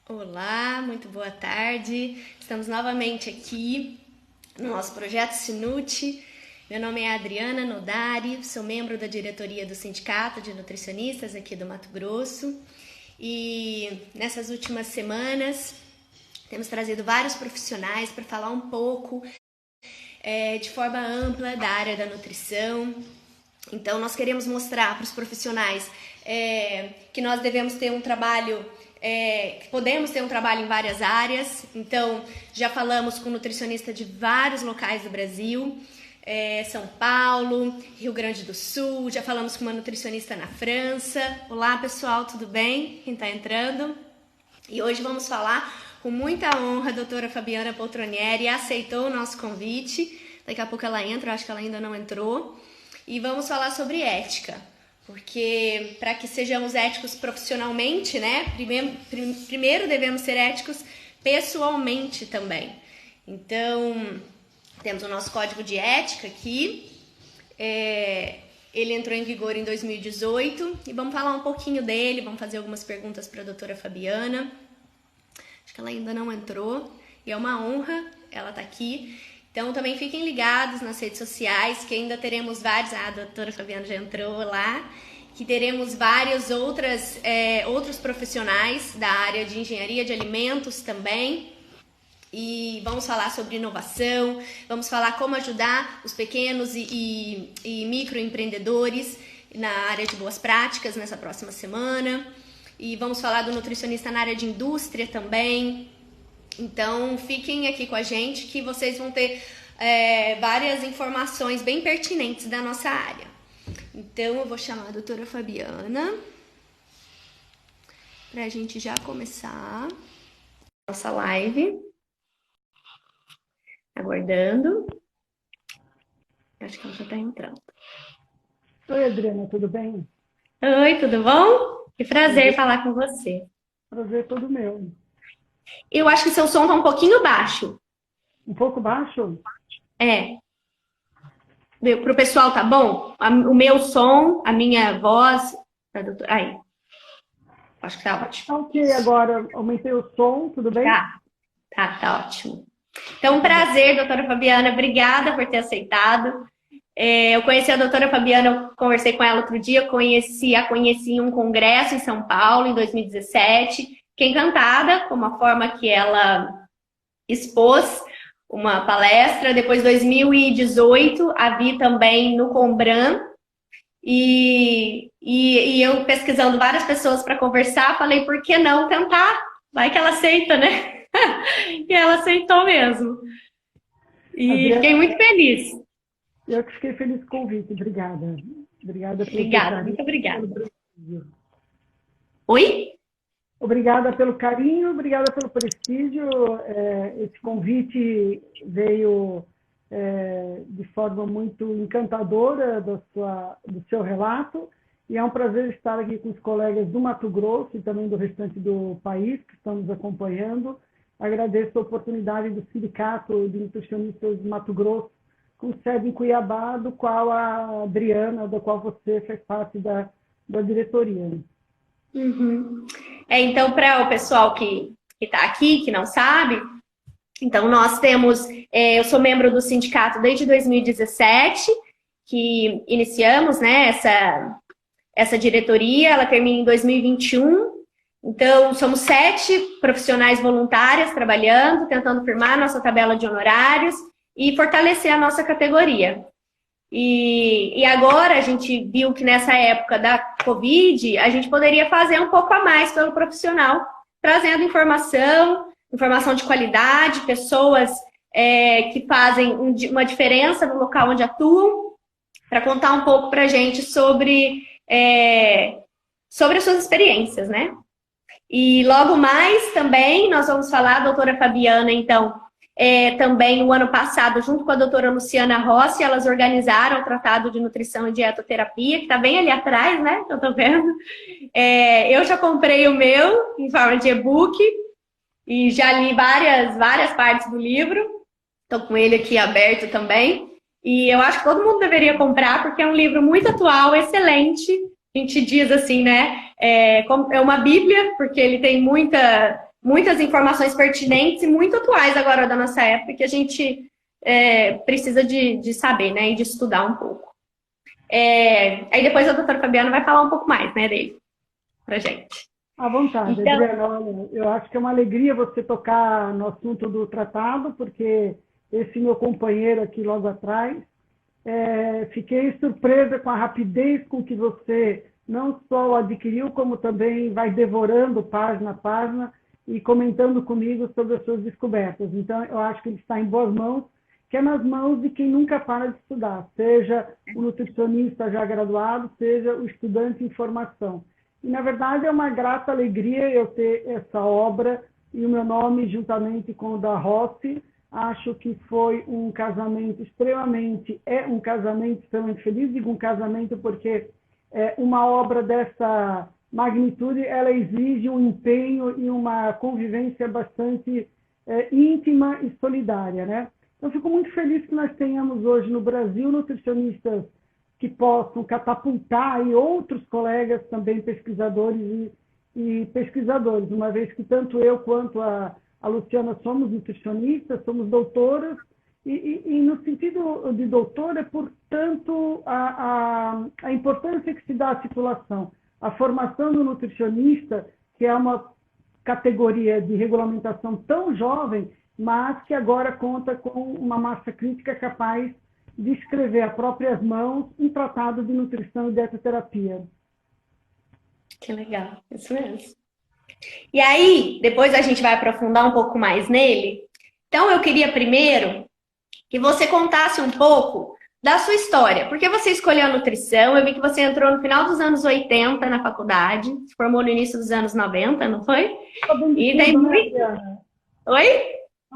Olá, muito boa tarde. Estamos novamente aqui no nosso projeto Sinute. Meu nome é Adriana Nodari, sou membro da diretoria do Sindicato de Nutricionistas aqui do Mato Grosso. E nessas últimas semanas temos trazido vários profissionais para falar um pouco de forma ampla da área da nutrição. Então, nós queremos mostrar para os profissionais que nós devemos ter um trabalho, que podemos ter um trabalho em várias áreas. Então, já falamos com nutricionista de vários locais do Brasil, São Paulo, Rio Grande do Sul, já falamos com uma nutricionista na França. Olá, pessoal, tudo bem? Quem está entrando? E hoje vamos falar com muita honra, a doutora Fabiana Poltronieri aceitou o nosso convite. Daqui a pouco ela entra, eu acho que ela ainda não entrou. E vamos falar sobre ética, porque para que sejamos éticos profissionalmente, né, primeiro devemos ser éticos pessoalmente também. Então, temos o nosso código de ética aqui, ele entrou em vigor em 2018 e vamos falar um pouquinho dele, vamos fazer algumas perguntas para a doutora Fabiana. Acho que ela ainda não entrou e é uma honra ela estar aqui. Então, também fiquem ligados nas redes sociais, que ainda teremos vários... a doutora Fabiana já entrou lá. Que teremos vários outros profissionais da área de engenharia de alimentos também. E vamos falar sobre inovação, vamos falar como ajudar os pequenos e microempreendedores na área de boas práticas nessa próxima semana. E vamos falar do nutricionista na área de indústria também. Então, fiquem aqui com a gente que vocês vão ter várias informações bem pertinentes da nossa área. Então, eu vou chamar a doutora Fabiana para a gente já começar a nossa live. Aguardando. Acho que ela já está entrando. Oi, Adriana, tudo bem? Oi, tudo bom? Que prazer falar com você. Prazer todo meu. Eu acho que seu som tá um pouquinho baixo. Um pouco baixo? Pro pessoal tá bom? O meu som, a minha voz... Aí. Acho que tá ótimo. Ok, agora aumentei o som, tudo bem? Tá ótimo. Então, um prazer, doutora Fabiana. Obrigada por ter aceitado. Eu conheci a doutora Fabiana, eu conversei com ela outro dia, conheci em um congresso em São Paulo, em 2017. Fiquei encantada com a forma que ela expôs uma palestra. Depois, em 2018, a vi também no Combran. E eu pesquisando várias pessoas para conversar, falei, por que não tentar? Vai que ela aceita, né? E ela aceitou mesmo. E Adriana, fiquei muito feliz. eu que fiquei feliz com o convite, obrigada. Obrigada, muito obrigada. Oi? Obrigada pelo carinho, obrigada pelo prestígio. Esse convite veio de forma muito encantadora do seu relato. E é um prazer estar aqui com os colegas do Mato Grosso e também do restante do país que estão nos acompanhando. Agradeço a oportunidade do Sindicato de Nutricionistas do Mato Grosso, com sede em Cuiabá, do qual a Adriana, da qual você faz parte da diretoria. Uhum. Então, para o pessoal que está aqui, que não sabe, então nós temos, eu sou membro do sindicato desde 2017, que iniciamos, né, essa diretoria, ela termina em 2021. Então, somos 7 profissionais voluntárias trabalhando, tentando firmar nossa tabela de honorários e fortalecer a nossa categoria. E agora a gente viu que nessa época da Covid, a gente poderia fazer um pouco a mais pelo profissional, trazendo informação de qualidade, pessoas que fazem uma diferença no local onde atuam, para contar um pouco para a gente sobre as suas experiências, né? E logo mais também nós vamos falar, a doutora Fabiana, então, também no ano passado, junto com a doutora Luciana Rossi, elas organizaram o Tratado de Nutrição e Dietoterapia, que está bem ali atrás, né? Eu estou vendo. Eu já comprei o meu em forma de e-book e já li várias partes do livro. Estou com ele aqui aberto também. E eu acho que todo mundo deveria comprar, porque é um livro muito atual, excelente. A gente diz assim, né? É uma bíblia, porque ele tem muita muitas informações pertinentes e muito atuais agora da nossa época que a gente precisa de saber, né? E de estudar um pouco. Aí depois a doutora Fabiana vai falar um pouco mais, né, dele, pra gente. À vontade, Então, Adriana. Olha, eu acho que é uma alegria você tocar no assunto do tratado, porque esse meu companheiro aqui logo atrás, fiquei surpresa com a rapidez com que você não só o adquiriu, como também vai devorando página a página e comentando comigo sobre as suas descobertas. Então, eu acho que ele está em boas mãos, que é nas mãos de quem nunca para de estudar, seja o nutricionista já graduado, seja o estudante em formação. E, na verdade, é uma grata alegria eu ter essa obra e o meu nome, juntamente com o da Rossi, acho que foi um casamento extremamente feliz. Digo um casamento porque uma obra dessa magnitude, ela exige um empenho e uma convivência bastante íntima e solidária, né? Então, fico muito feliz que nós tenhamos hoje no Brasil nutricionistas que possam catapultar aí outros colegas também pesquisadores e pesquisadores, uma vez que tanto eu quanto a Luciana somos nutricionistas, somos doutoras, e no sentido de doutora, portanto, a importância que se dá à titulação. A formação do nutricionista, que é uma categoria de regulamentação tão jovem, mas que agora conta com uma massa crítica capaz de escrever a próprias mãos um tratado de nutrição e dietoterapia. que legal, isso mesmo. E aí, depois a gente vai aprofundar um pouco mais nele. Então, eu queria primeiro que você contasse um pouco da sua história. Por que você escolheu a nutrição? Eu vi que você entrou no final dos anos 80 na faculdade, se formou no início dos anos 90, não foi? Sabendo de E tudo, daí... né, Adriana? Oi?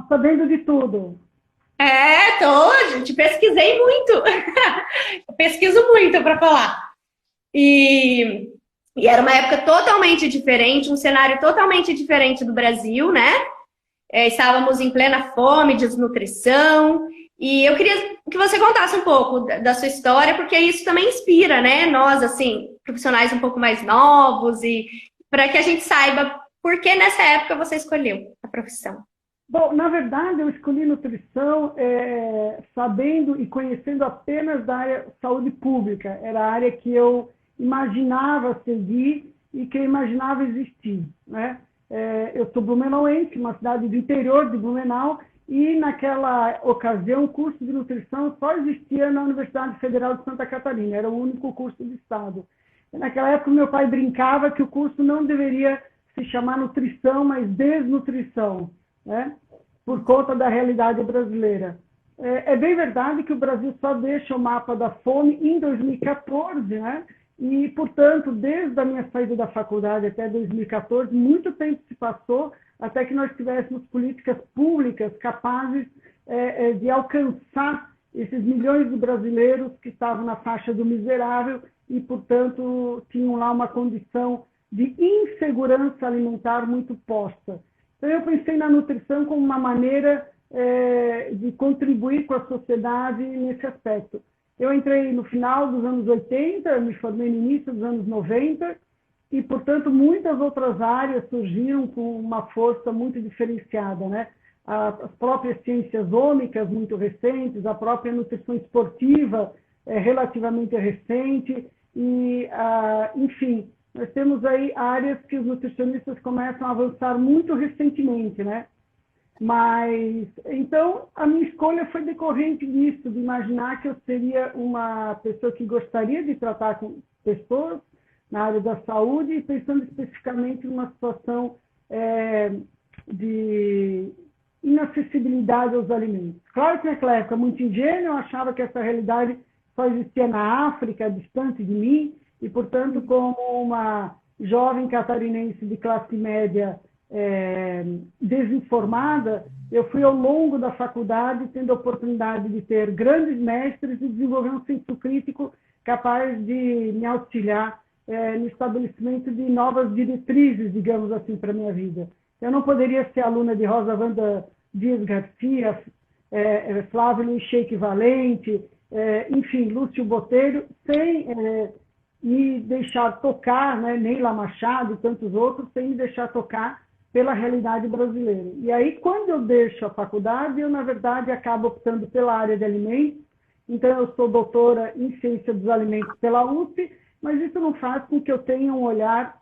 Sabendo de tudo. Gente, pesquisei muito. Eu pesquiso muito para falar. E era uma época totalmente diferente, um cenário totalmente diferente do Brasil, né? Estávamos em plena fome, desnutrição. E eu queria que você contasse um pouco da sua história, porque isso também inspira, né? Nós, assim, profissionais um pouco mais novos, e para que a gente saiba por que nessa época você escolheu a profissão. Bom, na verdade, eu escolhi nutrição sabendo e conhecendo apenas da área saúde pública. Era a área que eu imaginava seguir e que eu imaginava existir, né? Eu sou blumenauense, uma cidade do interior de Blumenau, e naquela ocasião o curso de nutrição só existia na Universidade Federal de Santa Catarina, era o único curso de estado. E naquela época meu pai brincava que o curso não deveria se chamar nutrição, mas desnutrição, né? Por conta da realidade brasileira. É bem verdade que o Brasil só deixa o mapa da fome em 2014, né? E, portanto, desde a minha saída da faculdade até 2014, muito tempo se passou até que nós tivéssemos políticas públicas capazes de alcançar esses milhões de brasileiros que estavam na faixa do miserável e, portanto, tinham lá uma condição de insegurança alimentar muito posta. Então, eu pensei na nutrição como uma maneira de contribuir com a sociedade nesse aspecto. Eu entrei no final dos anos 80, me formei no início dos anos 90, e, portanto, muitas outras áreas surgiram com uma força muito diferenciada, né? As próprias ciências ômicas, muito recentes, a própria nutrição esportiva, relativamente recente, e, enfim, nós temos aí áreas que os nutricionistas começam a avançar muito recentemente, né? Mas, então, a minha escolha foi decorrente disso, de imaginar que eu seria uma pessoa que gostaria de tratar com pessoas na área da saúde, e pensando especificamente numa situação de inacessibilidade aos alimentos. Claro que naquela época, muito ingênua, eu achava que essa realidade só existia na África, distante de mim, e, portanto, como uma jovem catarinense de classe média desinformada, eu fui ao longo da faculdade tendo a oportunidade de ter grandes mestres e desenvolver um senso crítico capaz de me auxiliar no estabelecimento de novas diretrizes, digamos assim, para a minha vida. Eu não poderia ser aluna de Rosa Wanda Dias Garcia, Flávio Luiz Sheik Valente, enfim, Lúcio Botelho, sem me deixar tocar, né, Neila Machado e tantos outros, sem me deixar tocar pela realidade brasileira. E aí, quando eu deixo a faculdade, eu, na verdade, acabo optando pela área de alimentos. Então, eu sou doutora em ciência dos alimentos pela USP, mas isso não faz com que eu tenha um olhar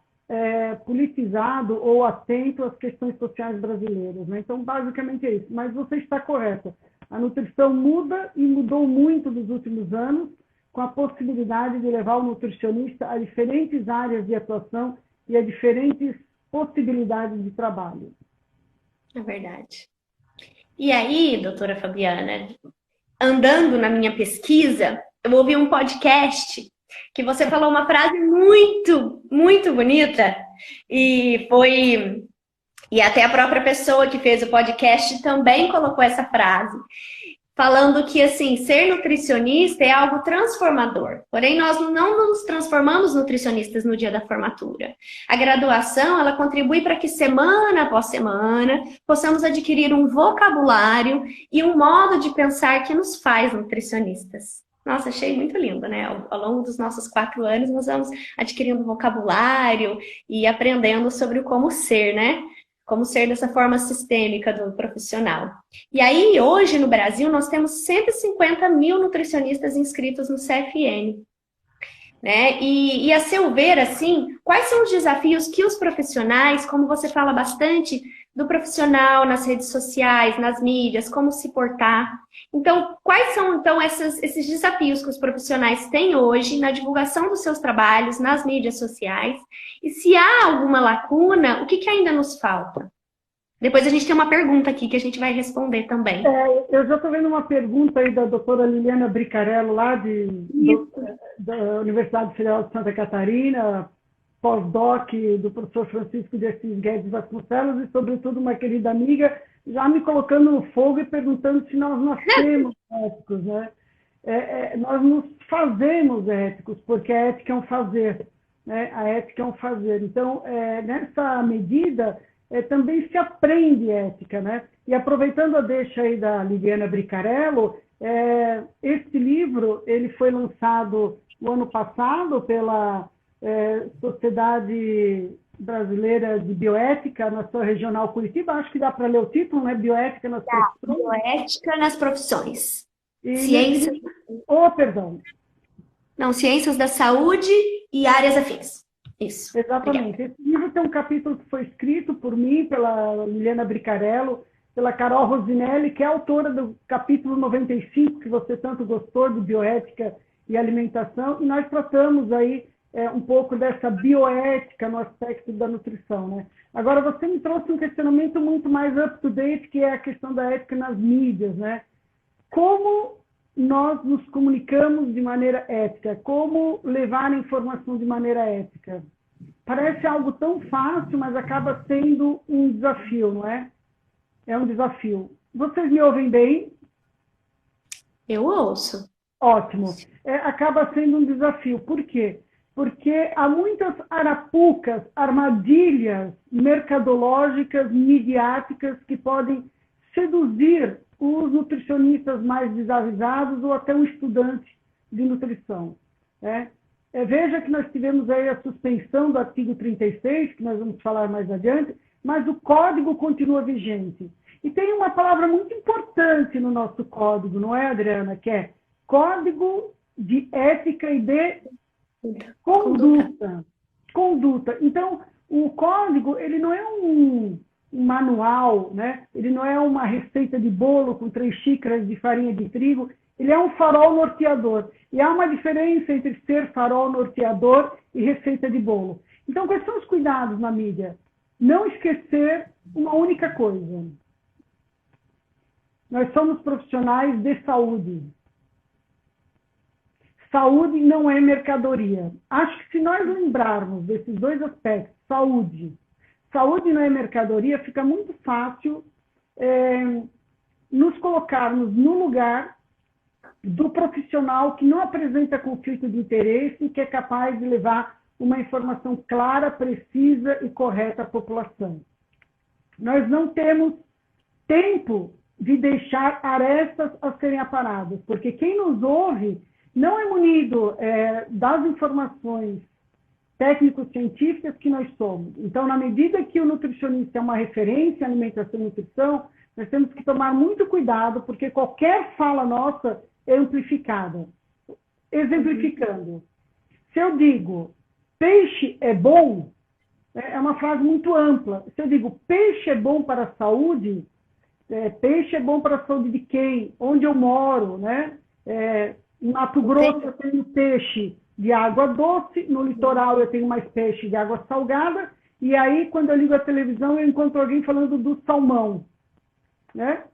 politizado ou atento às questões sociais brasileiras, né? Então, basicamente é isso. Mas você está correta. A nutrição muda e mudou muito nos últimos anos, com a possibilidade de levar o nutricionista a diferentes áreas de atuação e a diferentes possibilidades de trabalho. É verdade. E aí, doutora Fabiana, andando na minha pesquisa, eu ouvi um podcast que você falou uma frase muito, muito bonita e até a própria pessoa que fez o podcast também colocou essa frase, falando que, assim, ser nutricionista é algo transformador. Porém, nós não nos transformamos nutricionistas no dia da formatura. A graduação, ela contribui para que semana após semana possamos adquirir um vocabulário e um modo de pensar que nos faz nutricionistas. Nossa, achei muito lindo, né? Ao longo dos nossos 4 anos, nós vamos adquirindo vocabulário e aprendendo sobre o como ser, né? Como ser dessa forma sistêmica do profissional. E aí, hoje no Brasil, nós temos 150 mil nutricionistas inscritos no CFN. Né? E a seu ver, assim, quais são os desafios que os profissionais, como você fala bastante do profissional nas redes sociais, nas mídias, como se portar. Então, quais são, então, esses desafios que os profissionais têm hoje na divulgação dos seus trabalhos, nas mídias sociais? E se há alguma lacuna, o que ainda nos falta? Depois a gente tem uma pergunta aqui que a gente vai responder também. Eu já estou vendo uma pergunta aí da doutora Liliana Bricarello, lá da Universidade Federal de Santa Catarina, pós-doc do professor Francisco de Assis Guedes Vasconcelos, e, sobretudo, uma querida amiga, já me colocando no fogo e perguntando se nós nascemos éticos, né? Nós nos fazemos éticos, porque a ética é um fazer, né? A ética é um fazer. Então, nessa medida, também se aprende ética, né? E aproveitando a deixa aí da Liliana Bricarello, esse livro ele foi lançado no ano passado pela Sociedade Brasileira de Bioética, na sua regional Curitiba. Acho que dá para ler o título, né? Bioética nas profissões. Bioética nas profissões. Ciências... perdão. Não, ciências da saúde e áreas afins. Isso. Exatamente. Obrigada. Esse livro tem um capítulo que foi escrito por mim, pela Liliana Bricarello, pela Carol Rosinelli, que é autora do capítulo 95, que você tanto gostou, de bioética e alimentação, e nós tratamos aí um pouco dessa bioética no aspecto da nutrição, né? Agora, você me trouxe um questionamento muito mais up-to-date, que é a questão da ética nas mídias, né? Como nós nos comunicamos de maneira ética? Como levar a informação de maneira ética? Parece algo tão fácil, mas acaba sendo um desafio, não é? É um desafio. Vocês me ouvem bem? Eu ouço. Ótimo. Acaba sendo um desafio. Por quê? Porque há muitas arapucas, armadilhas mercadológicas, midiáticas, que podem seduzir os nutricionistas mais desavisados ou até um estudante de nutrição. Veja que nós tivemos aí a suspensão do artigo 36, que nós vamos falar mais adiante, mas o código continua vigente. E tem uma palavra muito importante no nosso código, não é, Adriana? Que é Código de Ética e de Conduta. Então, o código, ele não é um manual, né? Ele não é uma receita de bolo com 3 xícaras de farinha de trigo, ele é um farol norteador. E há uma diferença entre ser farol norteador e receita de bolo. Então, quais são os cuidados na mídia? Não esquecer uma única coisa. Nós somos profissionais de saúde. Saúde não é mercadoria. Acho que se nós lembrarmos desses 2 aspectos, saúde não é mercadoria, fica muito fácil nos colocarmos no lugar do profissional que não apresenta conflito de interesse e que é capaz de levar uma informação clara, precisa e correta à população. Nós não temos tempo de deixar arestas a serem aparadas, porque quem nos ouve não é munido das informações técnico-científicas que nós somos. Então, na medida que o nutricionista é uma referência em alimentação e nutrição, nós temos que tomar muito cuidado, porque qualquer fala nossa é amplificada. Exemplificando, se eu digo peixe é bom, é uma frase muito ampla. Se eu digo peixe é bom para a saúde, peixe é bom para a saúde de quem? Onde eu moro, né? Em Mato Grosso eu tenho peixe de água doce, no litoral eu tenho mais peixe de água salgada, e aí quando eu ligo a televisão eu encontro alguém falando do salmão, né?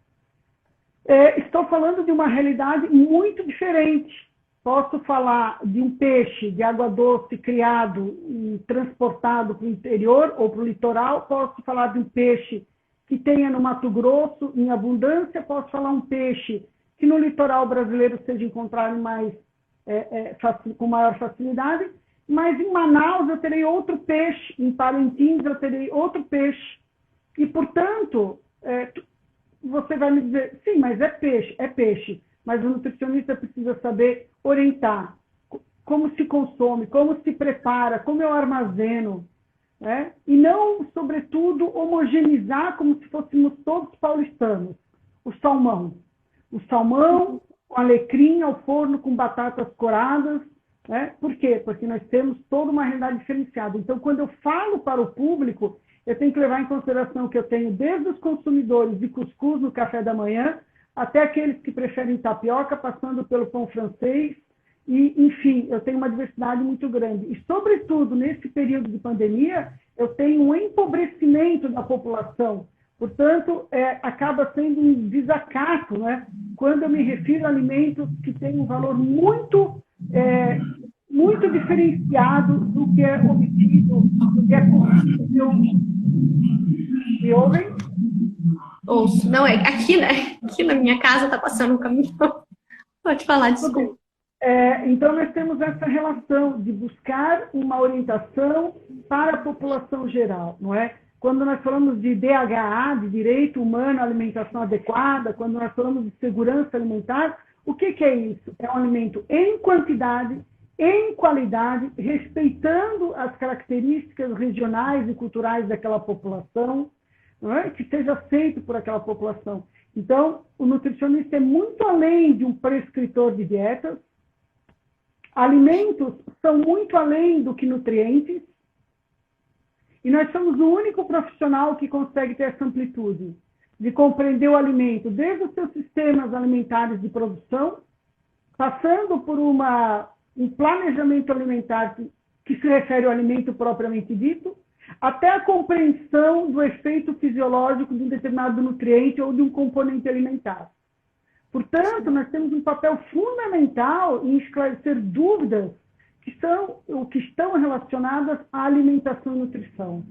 Estou falando de uma realidade muito diferente. Posso falar de um peixe de água doce criado e transportado para o interior ou para o litoral. Posso falar de um peixe que tenha no Mato Grosso em abundância. Posso falar um peixe que no litoral brasileiro seja encontrado com maior facilidade. Mas em Manaus eu terei outro peixe, em Parintins eu terei outro peixe. E, portanto, você vai me dizer, sim, mas é peixe. Mas o nutricionista precisa saber orientar como se consome, como se prepara, como eu armazeno, né? E não, sobretudo, homogeneizar como se fôssemos todos paulistanos. O salmão com alecrim ao forno, com batatas coradas, né? Por quê? Porque nós temos toda uma realidade diferenciada. Então, quando eu falo para o público, eu tenho que levar em consideração que eu tenho desde os consumidores de cuscuz no café da manhã, até aqueles que preferem tapioca, passando pelo pão francês, e, enfim, eu tenho uma diversidade muito grande. E, sobretudo, nesse período de pandemia, eu tenho um empobrecimento da população. Portanto, acaba sendo um desacato, né? Quando eu me refiro a alimentos que têm um valor muito diferenciado do que é obtido, do que é possível. Me ouvem? Ouço. Não, aqui, né? Aqui na minha casa está passando um caminhão. Pode falar, desculpa. Então, nós temos essa relação de buscar uma orientação para a população geral, não é? Quando nós falamos de DHA, de Direito Humano à Alimentação Adequada, quando nós falamos de segurança alimentar, o que é isso? É um alimento em quantidade, em qualidade, respeitando as características regionais e culturais daquela população, não é? Que seja aceito por aquela população. Então, o nutricionista é muito além de um prescritor de dietas. Alimentos são muito além do que nutrientes. E nós somos o único profissional que consegue ter essa amplitude de compreender o alimento desde os seus sistemas alimentares de produção, passando por um planejamento alimentar que se refere ao alimento propriamente dito, até a compreensão do efeito fisiológico de um determinado nutriente ou de um componente alimentar. Portanto, nós temos um papel fundamental em esclarecer dúvidas que estão relacionadas à alimentação e nutrição.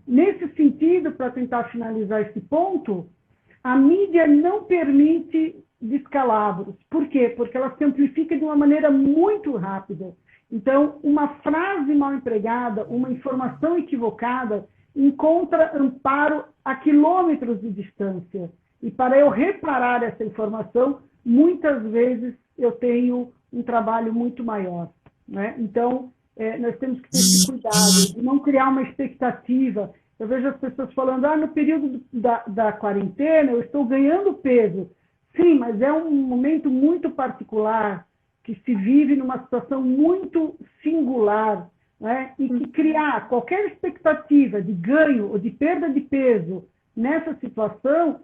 Nesse sentido, para tentar finalizar esse ponto, a mídia não permite descalabros. Por quê? Porque ela se amplifica de uma maneira muito rápida. Então, uma frase mal empregada, uma informação equivocada, encontra amparo a quilômetros de distância. E para eu reparar essa informação, muitas vezes eu tenho um trabalho muito maior, né? Então, nós temos que ter esse cuidado de não criar uma expectativa. Eu vejo as pessoas falando, no período da quarentena eu estou ganhando peso. Sim, mas é um momento muito particular, que se vive numa situação muito singular, né? E que criar qualquer expectativa de ganho ou de perda de peso nessa situação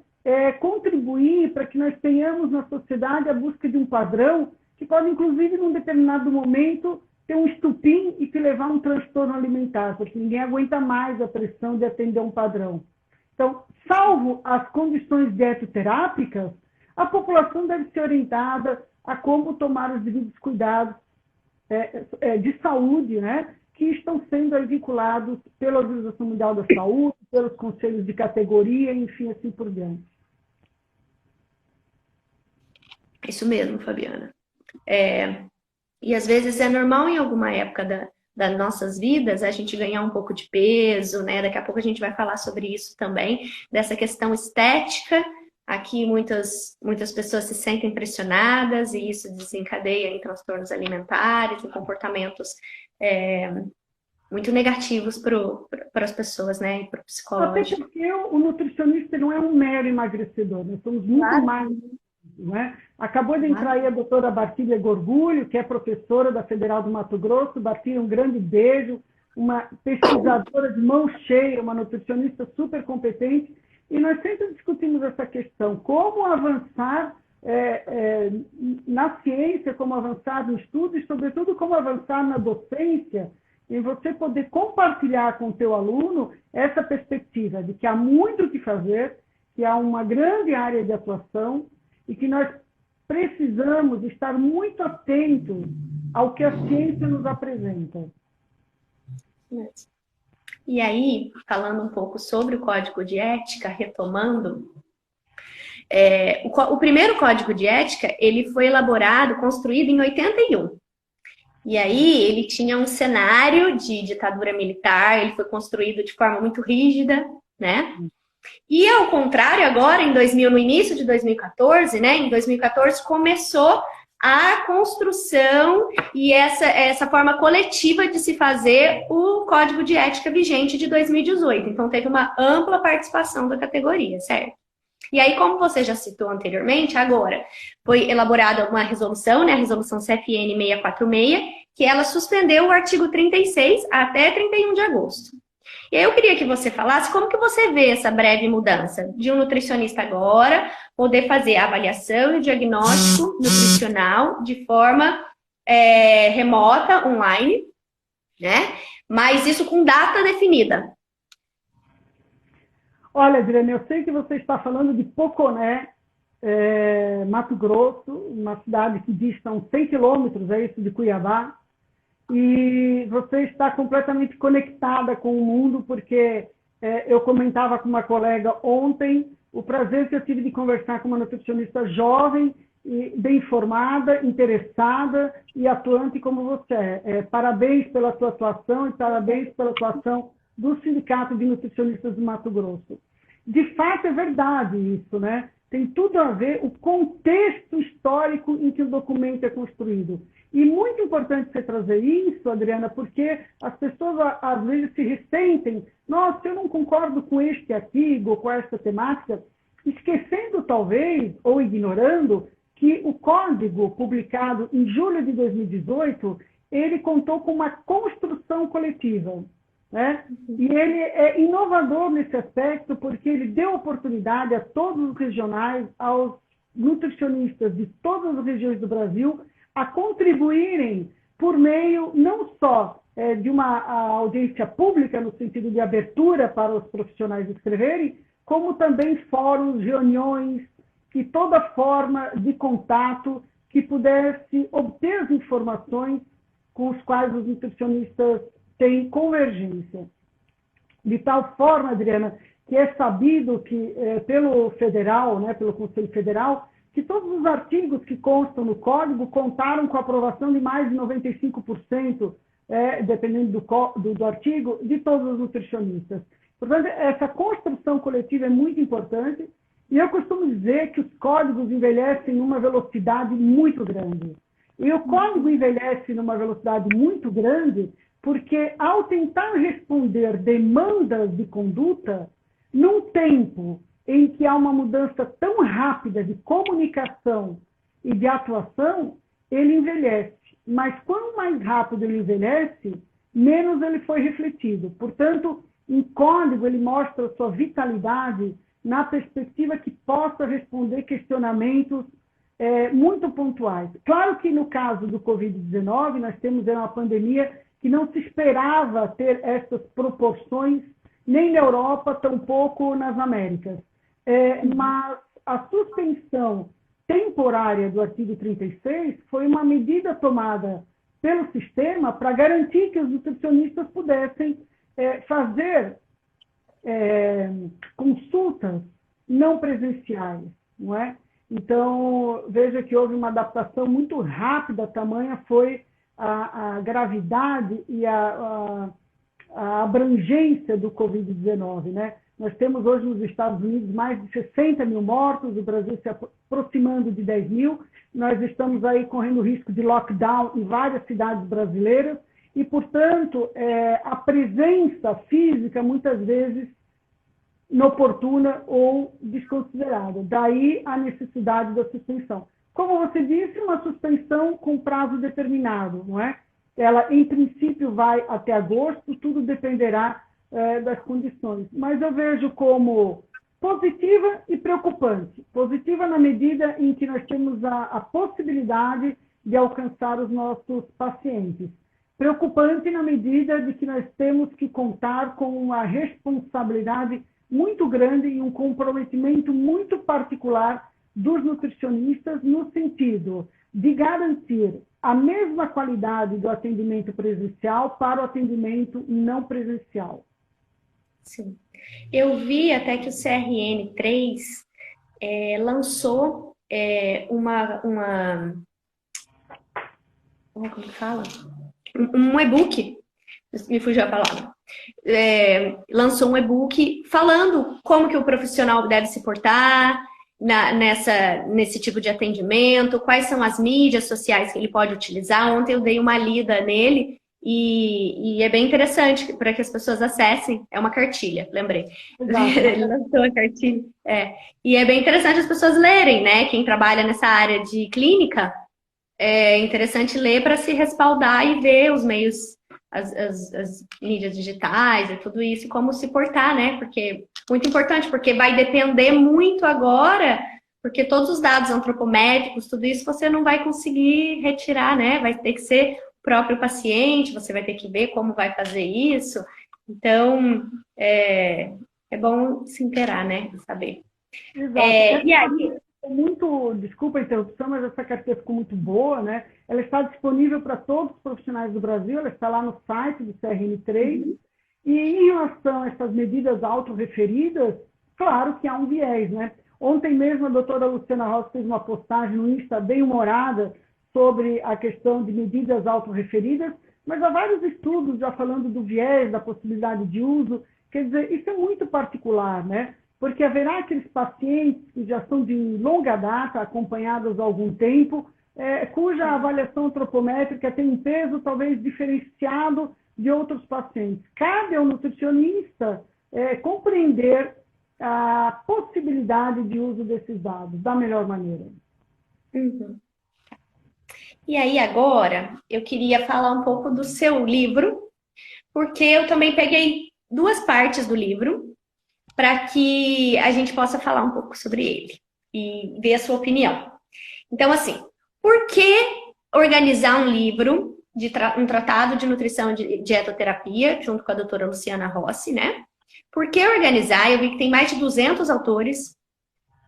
contribuir para que nós tenhamos na sociedade a busca de um padrão que pode, inclusive, num determinado momento, ter um estupim e te levar a um transtorno alimentar, porque ninguém aguenta mais a pressão de atender um padrão. Então, salvo as condições dietoterápicas, a população deve ser orientada a como tomar os devidos cuidados de saúde, né, que estão sendo vinculados pela Organização Mundial da Saúde, pelos conselhos de categoria, enfim, assim por diante. Isso mesmo, Fabiana. E às vezes é normal em alguma época das nossas vidas a gente ganhar um pouco de peso, né? Daqui a pouco a gente vai falar sobre isso também, dessa questão estética. Aqui muitas pessoas se sentem pressionadas e isso desencadeia em transtornos alimentares, em comportamentos muito negativos para as pessoas, né? E para o Até psicológico. porque o nutricionista não é um mero emagrecedor, nós somos muito Claro. mais. Não é? Acabou de entrar Claro. aí a doutora Bartília Gorgulho, que é professora da Federal do Mato Grosso. Bartília, um grande beijo, uma pesquisadora de mão cheia, uma nutricionista super competente. E nós sempre discutimos essa questão, como avançar na ciência, como avançar no estudo e, sobretudo, como avançar na docência, em você poder compartilhar com o seu aluno essa perspectiva de que há muito o que fazer, que há uma grande área de atuação e que nós precisamos estar muito atentos ao que a ciência nos apresenta. E aí, falando um pouco sobre o código de ética, retomando, o primeiro código de ética, ele foi elaborado, construído em 81. E aí, ele tinha um cenário de ditadura militar, ele foi construído de forma muito rígida, né? E ao contrário, agora, no início de 2014, né? Em 2014 começou a construção e essa forma coletiva de se fazer o Código de Ética vigente de 2018. Então, teve uma ampla participação da categoria, certo? E aí, como você já citou anteriormente, agora foi elaborada uma resolução, né, a resolução CFN 646, que ela suspendeu o artigo 36 até 31 de agosto. E aí eu queria que você falasse como que você vê essa breve mudança de um nutricionista agora poder fazer a avaliação e o diagnóstico nutricional de forma remota, online, né? Mas isso com data definida. Olha, Adriana, eu sei que você está falando de Poconé, Mato Grosso, uma cidade que dista uns 100 quilômetros, de Cuiabá, e você está completamente conectada com o mundo, porque eu comentava com uma colega ontem o prazer que eu tive de conversar com uma nutricionista jovem, e bem informada, interessada e atuante como você é. Parabéns pela sua atuação e parabéns pela atuação do Sindicato de Nutricionistas do Mato Grosso. De fato, é verdade isso, né? Tem tudo a ver o contexto histórico em que o documento é construído. E muito importante você trazer isso, Adriana, porque as pessoas às vezes se ressentem. Nossa, eu não concordo com este artigo, com esta temática, esquecendo talvez, ou ignorando, que o código publicado em julho de 2018, ele contou com uma construção coletiva. Né? E ele é inovador nesse aspecto porque ele deu oportunidade a todos os regionais, aos nutricionistas de todas as regiões do Brasil, a contribuírem por meio não só de uma audiência pública, no sentido de abertura para os profissionais escreverem, como também fóruns, reuniões e toda forma de contato que pudesse obter as informações com os quais os nutricionistas têm convergência. De tal forma, Adriana, que é sabido que pelo federal, né, pelo Conselho Federal, que todos os artigos que constam no código contaram com a aprovação de mais de 95%, dependendo do artigo, de todos os nutricionistas. Portanto, essa construção coletiva é muito importante e eu costumo dizer que os códigos envelhecem numa velocidade muito grande. E o código envelhece numa velocidade muito grande porque, ao tentar responder demandas de conduta, num tempo em que há uma mudança tão rápida de comunicação e de atuação, ele envelhece. Mas quanto mais rápido ele envelhece, menos ele foi refletido. Portanto, em código, ele mostra sua vitalidade na perspectiva que possa responder questionamentos muito pontuais. Claro que no caso do Covid-19, nós temos uma pandemia que não se esperava ter essas proporções nem na Europa, tampouco nas Américas. Mas a suspensão temporária do artigo 36 foi uma medida tomada pelo sistema para garantir que os nutricionistas pudessem fazer consultas não presenciais, não é? Então, veja que houve uma adaptação muito rápida, tamanha foi a gravidade e a abrangência do Covid-19, né? Nós temos hoje nos Estados Unidos mais de 60 mil mortos, o Brasil se aproximando de 10 mil. Nós estamos aí correndo risco de lockdown em várias cidades brasileiras e, portanto, a presença física, muitas vezes, inoportuna ou desconsiderada. Daí a necessidade da suspensão. Como você disse, uma suspensão com prazo determinado, não é? Ela, em princípio, vai até agosto, tudo dependerá das condições. Mas eu vejo como positiva e preocupante. Positiva na medida em que nós temos a possibilidade de alcançar os nossos pacientes. Preocupante na medida de que nós temos que contar com uma responsabilidade muito grande e um comprometimento muito particular dos nutricionistas no sentido de garantir a mesma qualidade do atendimento presencial para o atendimento não presencial. Sim. Eu vi até que o CRN3 lançou como que fala? Um e-book, me fugiu a palavra. Lançou um e-book falando como que o profissional deve se portar nesse tipo de atendimento, quais são as mídias sociais que ele pode utilizar. Ontem eu dei uma lida nele e é bem interessante para que as pessoas acessem. É uma cartilha, lembrei. Ele lançou a cartilha. E é bem interessante as pessoas lerem, né? Quem trabalha nessa área de clínica, é interessante ler para se respaldar e ver os meios, as mídias digitais e tudo isso, e como se portar, né? Porque muito importante, porque vai depender muito agora, porque todos os dados antropométricos, tudo isso você não vai conseguir retirar, né? Vai ter que ser o próprio paciente, você vai ter que ver como vai fazer isso. Então, é bom se inteirar, né? Saber. Exato. E aí... Desculpa a interrupção, mas essa carteira ficou muito boa, né? Ela está disponível para todos os profissionais do Brasil, ela está lá no site do CRN3. E em relação a essas medidas autorreferidas, claro que há um viés, né? Ontem mesmo a doutora Luciana Rossi fez uma postagem no Insta bem humorada sobre a questão de medidas autorreferidas, mas há vários estudos já falando do viés, da possibilidade de uso. Quer dizer, isso é muito particular, né? Porque haverá aqueles pacientes que já são de longa data, acompanhados há algum tempo, cuja avaliação antropométrica tem um peso talvez diferenciado de outros pacientes. Cabe ao nutricionista compreender a possibilidade de uso desses dados da melhor maneira. Uhum. E aí agora eu queria falar um pouco do seu livro, porque eu também peguei 2 partes do livro, para que a gente possa falar um pouco sobre ele e ver a sua opinião. Então, assim, por que organizar um livro, um tratado de nutrição e dietoterapia, junto com a doutora Luciana Rossi, né? Por que organizar? Eu vi que tem mais de 200 autores,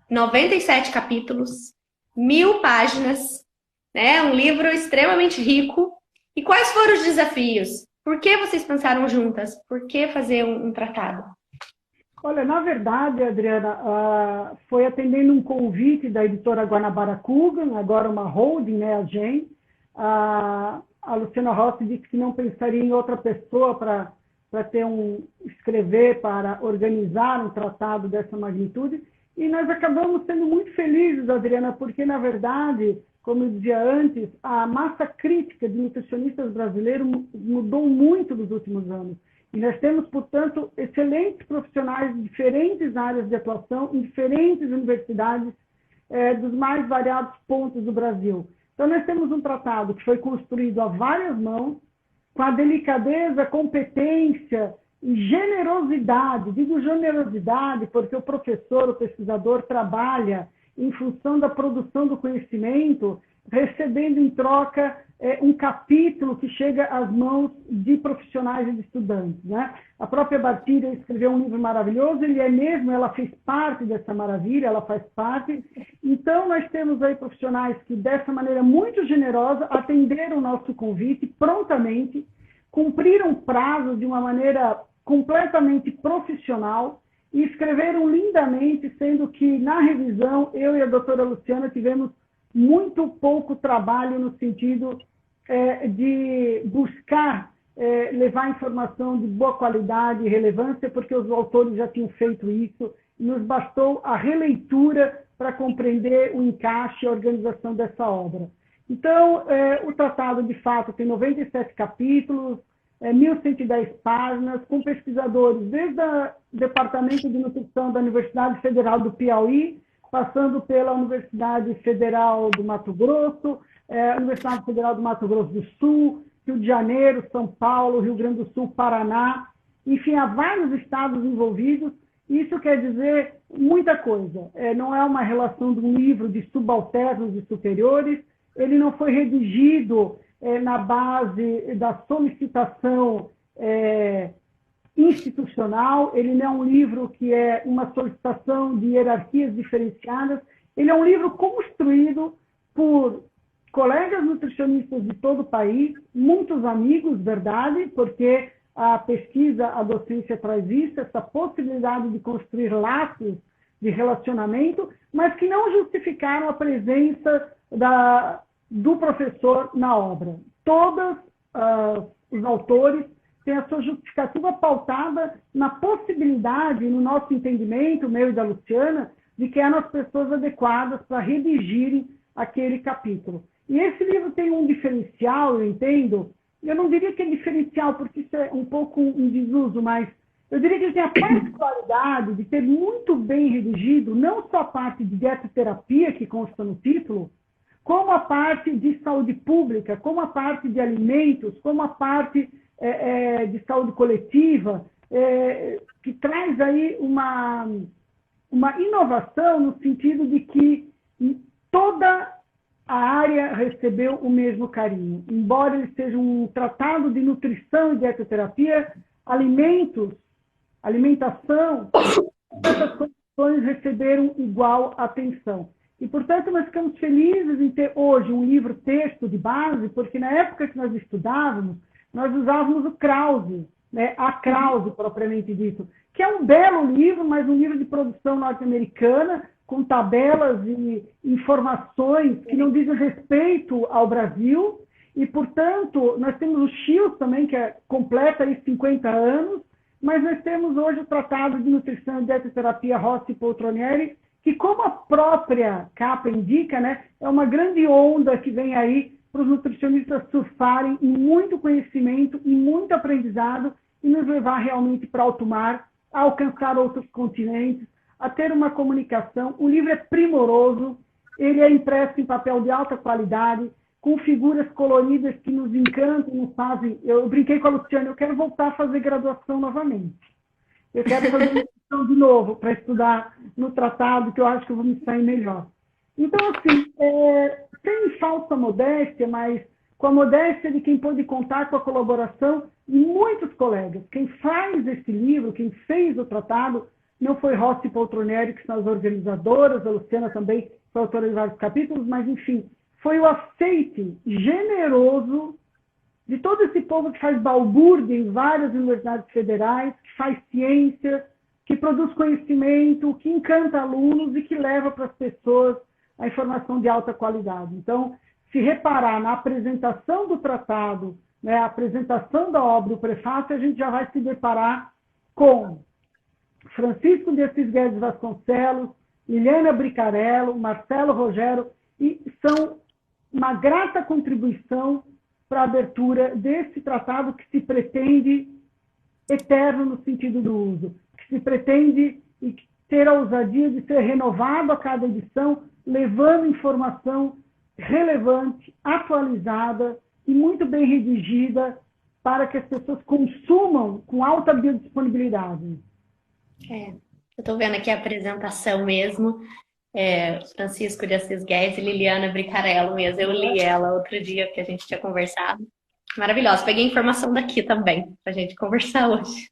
97 capítulos, 1000 páginas, né? Um livro extremamente rico. E quais foram os desafios? Por que vocês pensaram juntas? Por que fazer um tratado? Olha, na verdade, Adriana, foi atendendo um convite da editora Guanabara Kugan, agora uma holding, né, a GEM. A Luciana Rossi disse que não pensaria em outra pessoa para escrever, para organizar um tratado dessa magnitude. E nós acabamos sendo muito felizes, Adriana, porque, na verdade, como eu dizia antes, a massa crítica de nutricionistas brasileiros mudou muito nos últimos anos. E nós temos, portanto, excelentes profissionais de diferentes áreas de atuação, em diferentes universidades dos mais variados pontos do Brasil. Então, nós temos um tratado que foi construído a várias mãos, com a delicadeza, competência e generosidade. Digo generosidade porque o professor, o pesquisador, trabalha em função da produção do conhecimento, recebendo em troca um capítulo que chega às mãos de profissionais e de estudantes, né? A própria Bartilha escreveu um livro maravilhoso, ela fez parte dessa maravilha, ela faz parte. Então, nós temos aí profissionais que, dessa maneira muito generosa, atenderam o nosso convite prontamente, cumpriram o prazo de uma maneira completamente profissional e escreveram lindamente, sendo que, na revisão, eu e a doutora Luciana tivemos muito pouco trabalho no sentido de buscar levar informação de boa qualidade e relevância, porque os autores já tinham feito isso, e nos bastou a releitura para compreender o encaixe e a organização dessa obra. Então, o tratado, de fato, tem 97 capítulos, 1.110 páginas, com pesquisadores desde o Departamento de Nutrição da Universidade Federal do Piauí, passando pela Universidade Federal do Mato Grosso, Universidade Federal do Mato Grosso do Sul, Rio de Janeiro, São Paulo, Rio Grande do Sul, Paraná, enfim, há vários estados envolvidos. Isso quer dizer muita coisa. Não é uma relação de um livro de subalternos e superiores, ele não foi redigido na base da solicitação institucional, ele não é um livro que é uma solicitação de hierarquias diferenciadas, ele é um livro construído por colegas nutricionistas de todo o país, muitos amigos, verdade, porque a pesquisa, a docência traz isso, essa possibilidade de construir laços de relacionamento, mas que não justificaram a presença do professor na obra. Todos os autores têm a sua justificativa pautada na possibilidade, no nosso entendimento, meu e da Luciana, de que eram as pessoas adequadas para redigirem aquele capítulo. E esse livro tem um diferencial, eu entendo. Eu não diria que é diferencial, porque isso é um pouco um desuso, mas eu diria que ele tem a particularidade de ter muito bem redigido, não só a parte de dietoterapia, que consta no título, como a parte de saúde pública, como a parte de alimentos, como a parte de saúde coletiva, que traz aí uma inovação no sentido de que toda a área recebeu o mesmo carinho. Embora ele seja um tratado de nutrição e dietoterapia, alimentação, essas condições receberam igual atenção. E, portanto, nós ficamos felizes em ter hoje um livro-texto de base, porque na época que nós estudávamos, nós usávamos o Krause, né? A Krause, propriamente dito, que é um belo livro, mas um livro de produção norte-americana, com tabelas e informações que não dizem respeito ao Brasil, e, portanto, nós temos o Shields também, que completa aí 50 anos, mas nós temos hoje o Tratado de Nutrição e Dietoterapia Rossi e Poltronieri, que, como a própria capa indica, né, é uma grande onda que vem aí para os nutricionistas surfarem em muito conhecimento e muito aprendizado e nos levar realmente para alto mar, a alcançar outros continentes, a ter uma comunicação. O livro é primoroso, ele é impresso em papel de alta qualidade, com figuras coloridas que nos encantam, nos fazem... Eu brinquei com a Luciana, eu quero voltar a fazer graduação novamente. Eu quero fazer graduação de novo, para estudar no tratado, que eu acho que eu vou me sair melhor. Então, assim, sem falsa modéstia, mas com a modéstia de quem pôde contar com a colaboração de muitos colegas. Quem faz esse livro, quem fez o tratado, não foi Rossi e Poltronieri, que são as organizadoras, a Luciana também foi autora de vários capítulos, mas, enfim, foi o aceite generoso de todo esse povo que faz balbúrdia em várias universidades federais, que faz ciência, que produz conhecimento, que encanta alunos e que leva para as pessoas a informação de alta qualidade. Então, se reparar na apresentação do tratado, né, a apresentação da obra, o prefácio, a gente já vai se deparar com Francisco de Assis Guedes Vasconcelos, Liliana Bricarello, Marcelo Rogero, e são uma grata contribuição para a abertura desse tratado que se pretende eterno no sentido do uso, que se pretende ter a ousadia de ser renovado a cada edição, levando informação relevante, atualizada e muito bem redigida para que as pessoas consumam com alta biodisponibilidade. Eu estou vendo aqui a apresentação mesmo. Francisco de Assis Guedes e Liliana Bricarello mesmo. Eu li ela outro dia que a gente tinha conversado. Maravilhosa. Peguei informação daqui também para a gente conversar hoje.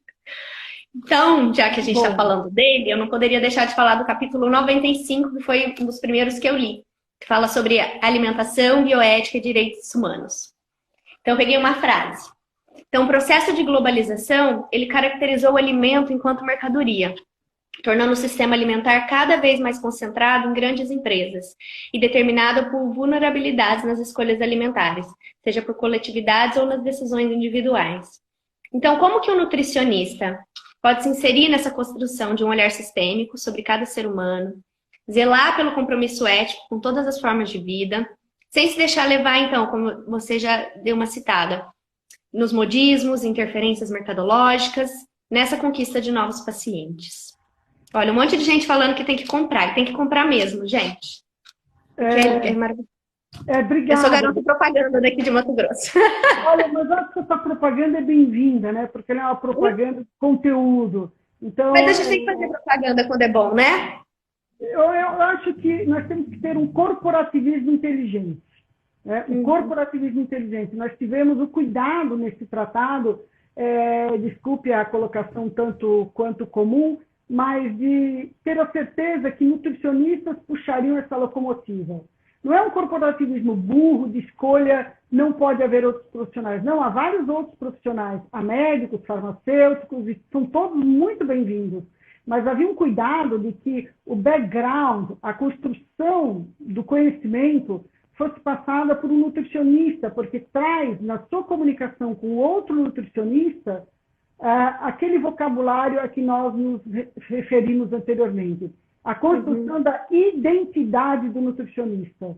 Então, já que a gente está falando dele, eu não poderia deixar de falar do capítulo 95, que foi um dos primeiros que eu li, que fala sobre alimentação, bioética e direitos humanos. Então, eu peguei uma frase. Então, o processo de globalização, ele caracterizou o alimento enquanto mercadoria, tornando o sistema alimentar cada vez mais concentrado em grandes empresas e determinado por vulnerabilidades nas escolhas alimentares, seja por coletividades ou nas decisões individuais. Então, como que o nutricionista pode se inserir nessa construção de um olhar sistêmico sobre cada ser humano, zelar pelo compromisso ético com todas as formas de vida, Sem se deixar levar, então, como você já deu uma citada, nos modismos, interferências mercadológicas, nessa conquista de novos pacientes. Olha, um monte de gente falando que tem que comprar, e tem que comprar mesmo, gente. É maravilhoso. Eu sou Obrigada. garota propaganda daqui de Mato Grosso. Olha, mas acho que essa propaganda é bem-vinda, né? Porque ela é uma propaganda de conteúdo. Então, Mas a gente tem que fazer propaganda quando é bom, né? eu acho que nós temos que ter um corporativismo inteligente. Né? Um corporativismo inteligente. Nós tivemos o cuidado nesse tratado, desculpe a colocação tanto quanto comum, mas de ter a certeza que nutricionistas puxariam essa locomotiva. Não é um corporativismo burro, de escolha, não pode haver outros profissionais. Não, há vários outros profissionais. Há médicos, farmacêuticos, e são todos muito bem-vindos. Mas havia um cuidado de que o background, a construção do conhecimento, fosse passada por um nutricionista, porque traz na sua comunicação com outro nutricionista aquele vocabulário a que nós nos referimos anteriormente. A construção da identidade do nutricionista.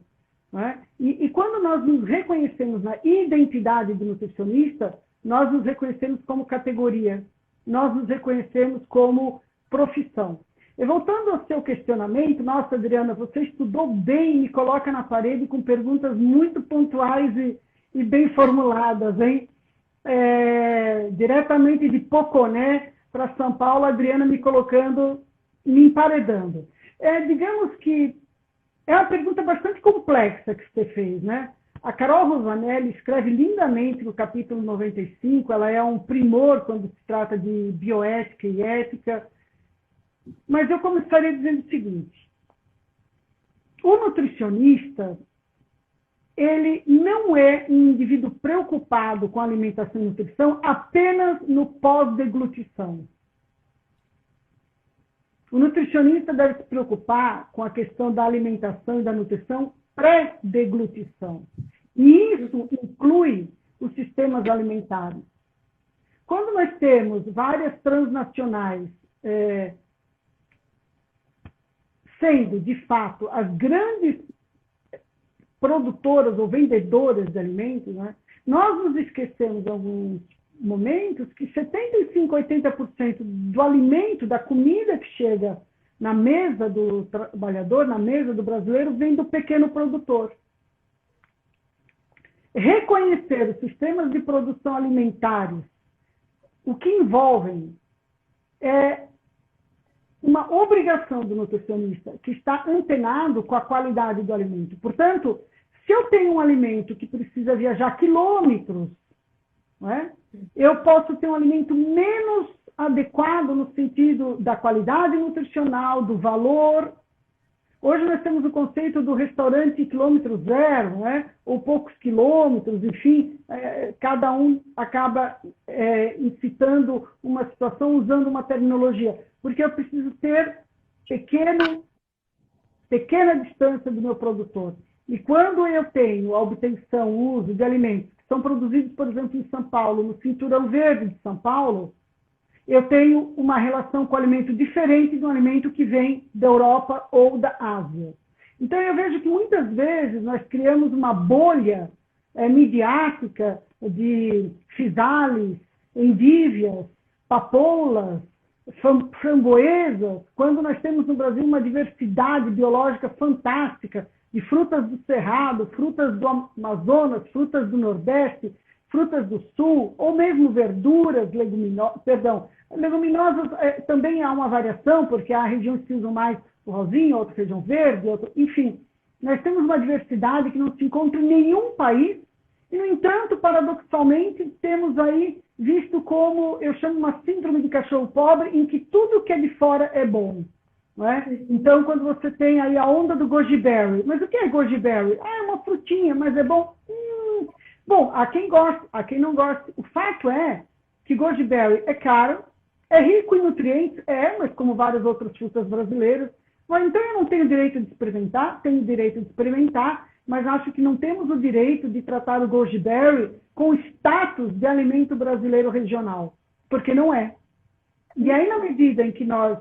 Né? E quando nós nos reconhecemos na identidade do nutricionista, nós nos reconhecemos como categoria, nós nos reconhecemos como profissão. E voltando ao seu questionamento, nossa, Adriana, você estudou bem e me coloca na parede com perguntas muito pontuais e bem formuladas, hein? Diretamente de Poconé para São Paulo, a Adriana me colocando, me emparedando. Digamos que é uma pergunta bastante complexa que você fez, né? A Carol Rosanelli escreve lindamente no capítulo 95, ela é um primor quando se trata de bioética e ética, mas eu começaria dizendo o seguinte: o nutricionista, ele não é um indivíduo preocupado com alimentação e nutrição apenas no pós-deglutição. O nutricionista deve se preocupar com a questão da alimentação e da nutrição pré-deglutição. E isso inclui os sistemas alimentares. Quando nós temos várias transnacionais sendo, de fato, as grandes produtoras ou vendedoras de alimentos, né, nós nos esquecemos em alguns momentos que 75%, 80% do alimento, da comida que chega na mesa do trabalhador, na mesa do brasileiro, vem do pequeno produtor. Reconhecer os sistemas de produção alimentares, o que envolvem é uma obrigação do nutricionista que está antenado com a qualidade do alimento. Portanto, se eu tenho um alimento que precisa viajar quilômetros, não é? Eu posso ter um alimento menos adequado no sentido da qualidade nutricional, do valor. Hoje nós temos o conceito do restaurante quilômetro zero, não é? Ou poucos quilômetros, enfim, cada um acaba incitando uma situação usando uma terminologia. Porque eu preciso ter pequena distância do meu produtor. E quando eu tenho a obtenção, o uso de alimentos que são produzidos, por exemplo, em São Paulo, no Cinturão Verde de São Paulo, eu tenho uma relação com o alimento diferente do alimento que vem da Europa ou da Ásia. Então, eu vejo que muitas vezes nós criamos uma bolha midiática de fisales, endívias, papoulas, framboesas, quando nós temos no Brasil uma diversidade biológica fantástica de frutas do Cerrado, frutas do Amazonas, frutas do Nordeste, frutas do Sul, ou mesmo verduras, leguminosas também há uma variação, porque há regiões que usam mais o rosinho, outro feijão verde, enfim. Nós temos uma diversidade que não se encontra em nenhum país, e, no entanto, paradoxalmente, temos aí visto como, eu chamo uma síndrome de cachorro pobre, em que tudo que é de fora é bom. Não é? Então, quando você tem aí a onda do goji berry, mas o que é goji berry? É uma frutinha, mas é bom? Bom, há quem gosta, há quem não gosta. O fato é que goji berry é caro, é rico em nutrientes, mas como várias outras frutas brasileiras. Mas, então eu não tenho direito de experimentar, tenho direito de experimentar, mas acho que não temos o direito de tratar o goji berry com status de alimento brasileiro regional, porque não é. E aí, na medida em que nós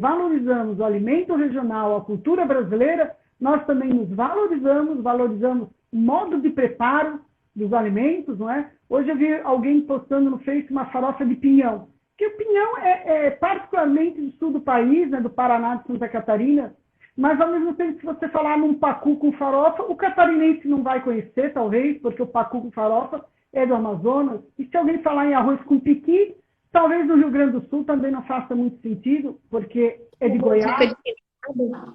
valorizamos o alimento regional, a cultura brasileira, nós também nos valorizamos modo de preparo dos alimentos, não é? Hoje eu vi alguém postando no Face uma farofa de pinhão, que o pinhão é particularmente do sul do país, né, do Paraná, de Santa Catarina, mas ao mesmo tempo, se você falar num pacu com farofa, o catarinense não vai conhecer, talvez, porque o pacu com farofa é do Amazonas, e se alguém falar em arroz com piqui, talvez no Rio Grande do Sul também não faça muito sentido, porque é de Goiás.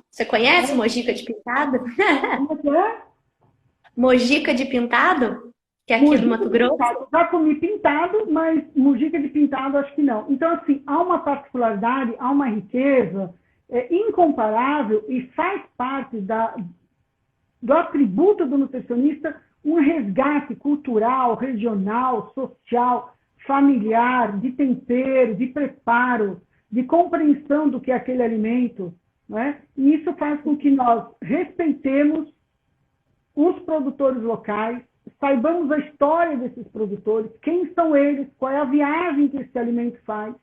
Você conhece mojica de pintado? Como é que é? Mojica de pintado? Que é aqui do Mato Grosso? Pintado. Já comi pintado, mas mojica de pintado acho que não. Então, assim, há uma particularidade, há uma riqueza incomparável e faz parte do atributo do nutricionista um resgate cultural, regional, social, familiar, de tempero, de preparo, de compreensão do que é aquele alimento. Né? E isso faz com que nós respeitemos os produtores locais, saibamos a história desses produtores, quem são eles, qual é a viagem que esse alimento faz.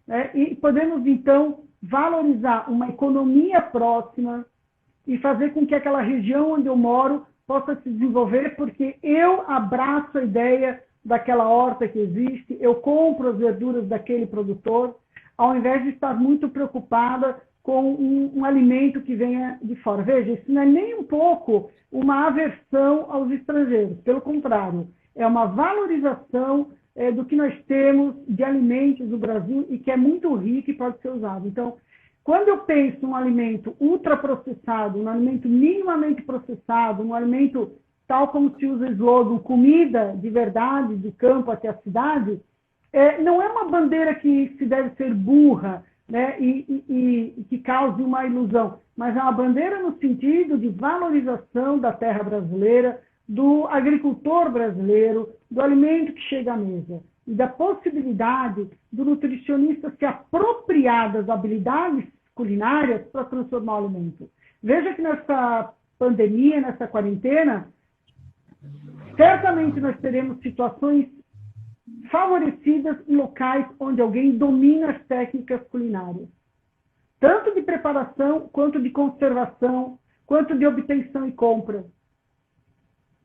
Né? E podemos, então, valorizar uma economia próxima e fazer com que aquela região onde eu moro possa se desenvolver, porque eu abraço a ideia daquela horta que existe, eu compro as verduras daquele produtor, ao invés de estar muito preocupada com um alimento que venha de fora. Veja, isso não é nem um pouco uma aversão aos estrangeiros, pelo contrário, é uma valorização do que nós temos de alimentos no Brasil e que é muito rico e pode ser usado. Então, quando eu penso em um alimento ultraprocessado, um alimento minimamente processado, um alimento tal como se usa o slogan, comida de verdade, do campo até a cidade, não é uma bandeira que se deve ser burra, né, e que cause uma ilusão, mas é uma bandeira no sentido de valorização da terra brasileira, do agricultor brasileiro, do alimento que chega à mesa, e da possibilidade do nutricionista se apropriar das habilidades culinárias para transformar o alimento. Veja que nessa pandemia, nessa quarentena, certamente nós teremos situações favorecidas em locais onde alguém domina as técnicas culinárias, tanto de preparação, quanto de conservação, quanto de obtenção e compra.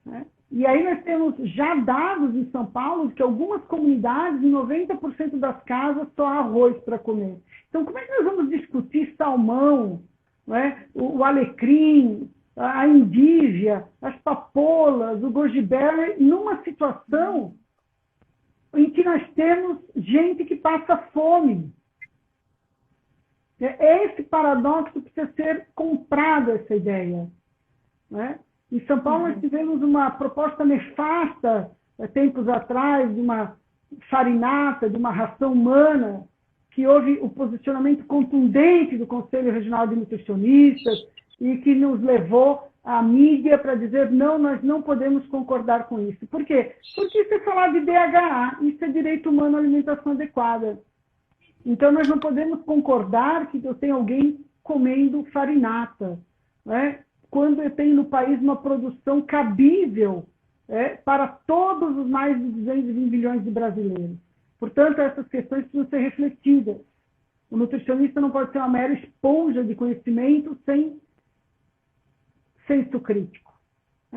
Né? E aí nós temos já dados em São Paulo que algumas comunidades, em 90% das casas, só há arroz para comer. Então, como é que nós vamos discutir salmão, né? o alecrim, a endívia, as papolas, o goji berry, numa situação em que nós temos gente que passa fome? Esse paradoxo precisa ser comprado, essa ideia. Né? Em São Paulo, nós tivemos uma proposta nefasta, tempos atrás, de uma farinata, de uma ração humana, que houve o posicionamento contundente do Conselho Regional de Nutricionistas e que nos levou à mídia para dizer, não, nós não podemos concordar com isso. Por quê? Porque isso é falar de DHA, isso é direito humano à alimentação adequada. Então, nós não podemos concordar que eu tenha alguém comendo farinata, né? Quando eu tenho no país uma produção cabível para todos os mais de 220 milhões de brasileiros. Portanto, essas questões precisam ser refletidas. O nutricionista não pode ser uma mera esponja de conhecimento sem senso crítico.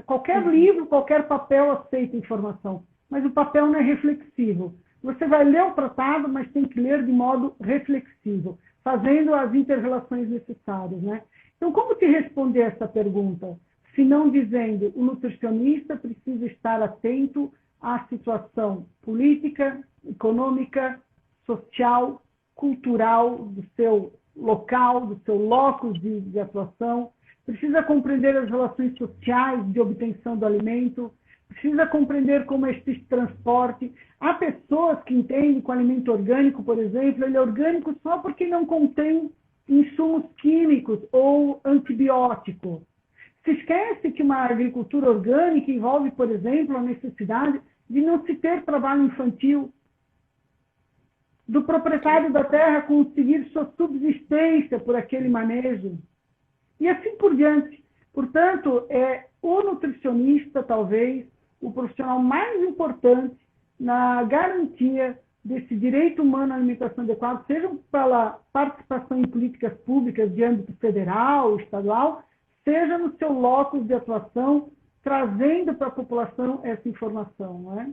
Qualquer livro, qualquer papel aceita informação, mas o papel não é reflexivo. Você vai ler o tratado, mas tem que ler de modo reflexivo, fazendo as interrelações necessárias, né? Então, como se responder essa pergunta? Se não dizendo, o nutricionista precisa estar atento à situação política, econômica, social, cultural do seu local, do seu locus de atuação, precisa compreender as relações sociais de obtenção do alimento, precisa compreender como é esse transporte. Há pessoas que entendem que o alimento orgânico, por exemplo, ele é orgânico só porque não contém insumos químicos ou antibiótico. Se esquece que uma agricultura orgânica envolve, por exemplo, a necessidade de não se ter trabalho infantil, do proprietário da terra conseguir sua subsistência por aquele manejo, e assim por diante. Portanto, o nutricionista, talvez, o profissional mais importante na garantia desse direito humano à alimentação adequada, seja pela participação em políticas públicas de âmbito federal, estadual, seja no seu locus de atuação trazendo para a população essa informação, não é?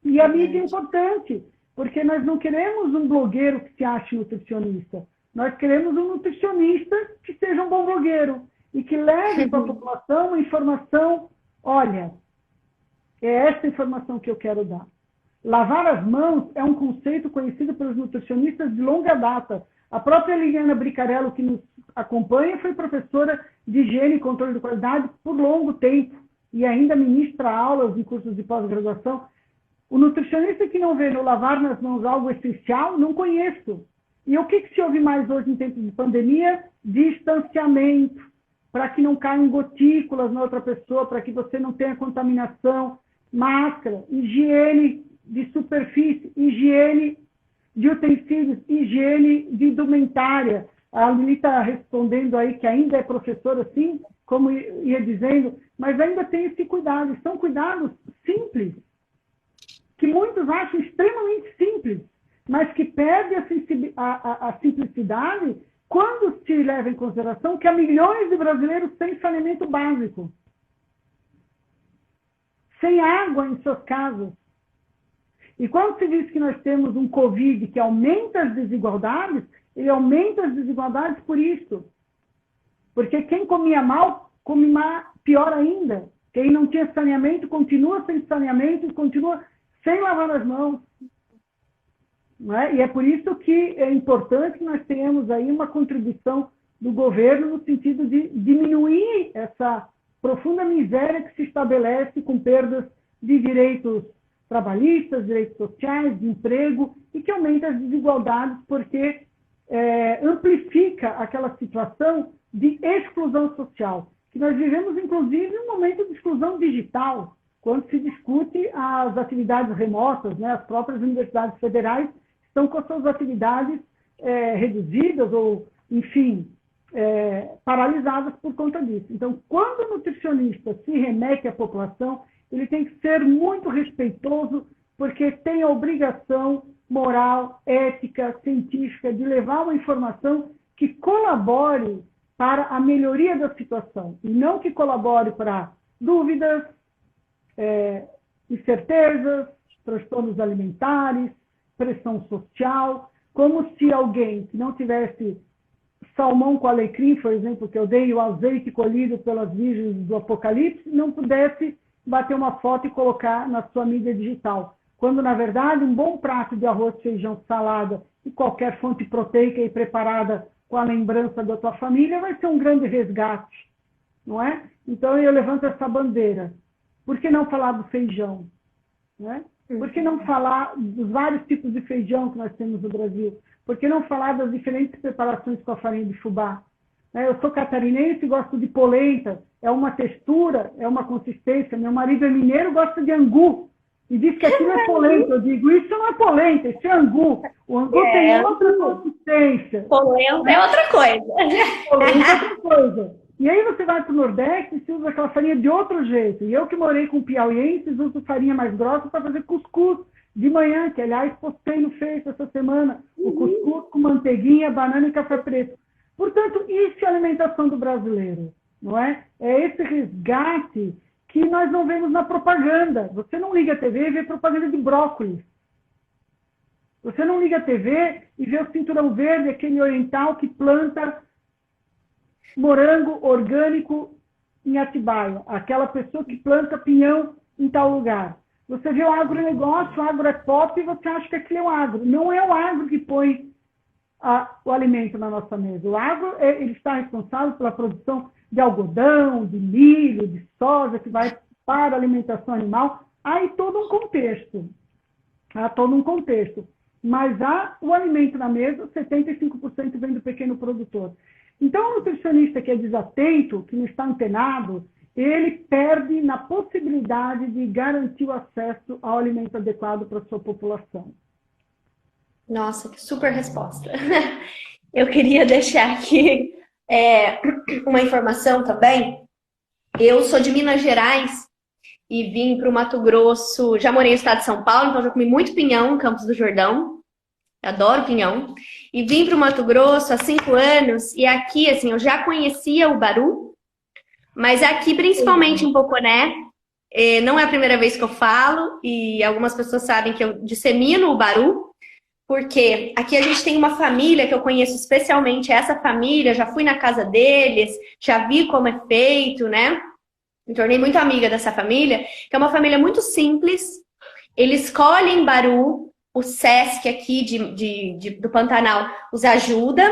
E a mídia é importante, porque nós não queremos um blogueiro que se ache nutricionista. Nós queremos um nutricionista que seja um bom blogueiro e que leve para a população uma informação, olha, é essa informação que eu quero dar. Lavar as mãos é um conceito conhecido pelos nutricionistas de longa data. A própria Liliana Bricarello, que nos acompanha, foi professora de higiene e controle de qualidade por longo tempo e ainda ministra aulas em cursos de pós-graduação. O nutricionista que não vê no lavar nas mãos algo essencial, não conheço. E o que se ouve mais hoje em tempos de pandemia? Distanciamento, para que não caiam gotículas na outra pessoa, para que você não tenha contaminação, máscara, higiene de superfície, higiene de utensílios, higiene de indumentária. A Lili está respondendo aí que ainda é professora, sim, como ia dizendo, mas ainda tem esse cuidado. São cuidados simples, que muitos acham extremamente simples, mas que perdem a simplicidade quando se leva em consideração que há milhões de brasileiros sem saneamento básico, sem água em suas casas. E quando se diz que nós temos um Covid que aumenta as desigualdades, ele aumenta as desigualdades por isso. Porque quem comia mal, come pior ainda. Quem não tinha saneamento, continua sem saneamento e continua sem lavar as mãos. Não é? E é por isso que é importante que nós tenhamos aí uma contribuição do governo no sentido de diminuir essa profunda miséria que se estabelece com perdas de direitos trabalhistas, direitos sociais, de emprego, e que aumenta as desigualdades porque amplifica aquela situação de exclusão social, que nós vivemos, inclusive, um momento de exclusão digital, quando se discute as atividades remotas, né? As próprias universidades federais estão com as suas atividades reduzidas ou, enfim, paralisadas por conta disso. Então, quando o nutricionista se remete à população, ele tem que ser muito respeitoso, porque tem a obrigação moral, ética, científica, de levar uma informação que colabore para a melhoria da situação, e não que colabore para dúvidas, incertezas, transtornos alimentares, pressão social, como se alguém que não tivesse salmão com alecrim, por exemplo, que eu dei o azeite colhido pelas virgens do Apocalipse, não pudesse bater uma foto e colocar na sua mídia digital. Quando, na verdade, um bom prato de arroz, feijão, salada e qualquer fonte proteica e preparada com a lembrança da tua família vai ser um grande resgate, não é? Então, eu levanto essa bandeira. Por que não falar do feijão? Não é? Por que não falar dos vários tipos de feijão que nós temos no Brasil? Por que não falar das diferentes preparações com a farinha de fubá? Eu sou catarinense e gosto de polenta, é uma textura, é uma consistência. Meu marido é mineiro, gosta de angu, e diz que aquilo é polenta. Eu digo, isso não é polenta, isso é angu. O angu tem outra consistência. Polenta é outra coisa. Polenta é outra coisa. E aí você vai para o Nordeste e se usa aquela farinha de outro jeito. E eu que morei com piauienses, uso farinha mais grossa para fazer cuscuz de manhã, que aliás postei no Face essa semana, o cuscuz com manteiguinha, banana e café preto. Portanto, isso é a alimentação do brasileiro, não é? É esse resgate que nós não vemos na propaganda. Você não liga a TV e vê propaganda de brócolis. Você não liga a TV e vê o cinturão verde, aquele oriental que planta morango orgânico em Atibaia. Aquela pessoa que planta pinhão em tal lugar. Você vê o agronegócio, o agro é pop e você acha que aquilo é o agro. Não é o agro que põe o alimento na nossa mesa. O agro ele está responsável pela produção de algodão, de milho, de soja, que vai para a alimentação animal. Há aí todo um contexto. Há todo um contexto. Mas há o alimento na mesa, 75% vem do pequeno produtor. Então, o nutricionista que é desatento, que não está antenado, ele perde na possibilidade de garantir o acesso ao alimento adequado para a sua população. Nossa, que super resposta. Eu queria deixar aqui uma informação também. Eu sou de Minas Gerais e vim para o Mato Grosso. Já morei no estado de São Paulo, então já comi muito pinhão em Campos do Jordão. Adoro pinhão. E vim para o Mato Grosso há 5 anos. E aqui, assim, eu já conhecia o Baru, Mas aqui, principalmente em Poconé, não é a primeira vez que eu falo, e algumas pessoas sabem que eu dissemino o Baru, porque aqui a gente tem uma família que eu conheço especialmente essa família, já fui na casa deles, já vi como é feito, né? Me tornei muito amiga dessa família, que é uma família muito simples. Eles colhem Baru, o Sesc aqui do Pantanal os ajuda,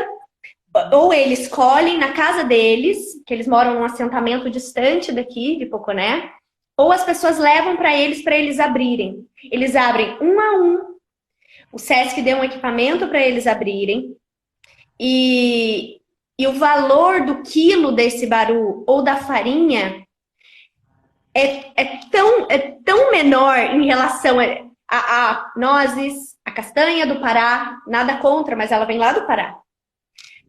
ou eles colhem na casa deles, que eles moram num assentamento distante daqui, de Poconé, ou as pessoas levam para eles abrirem. Eles abrem um a um. O Sesc deu um equipamento para eles abrirem. E o valor do quilo desse baru ou da farinha é tão menor em relação a nozes, a castanha do Pará, nada contra, mas ela vem lá do Pará.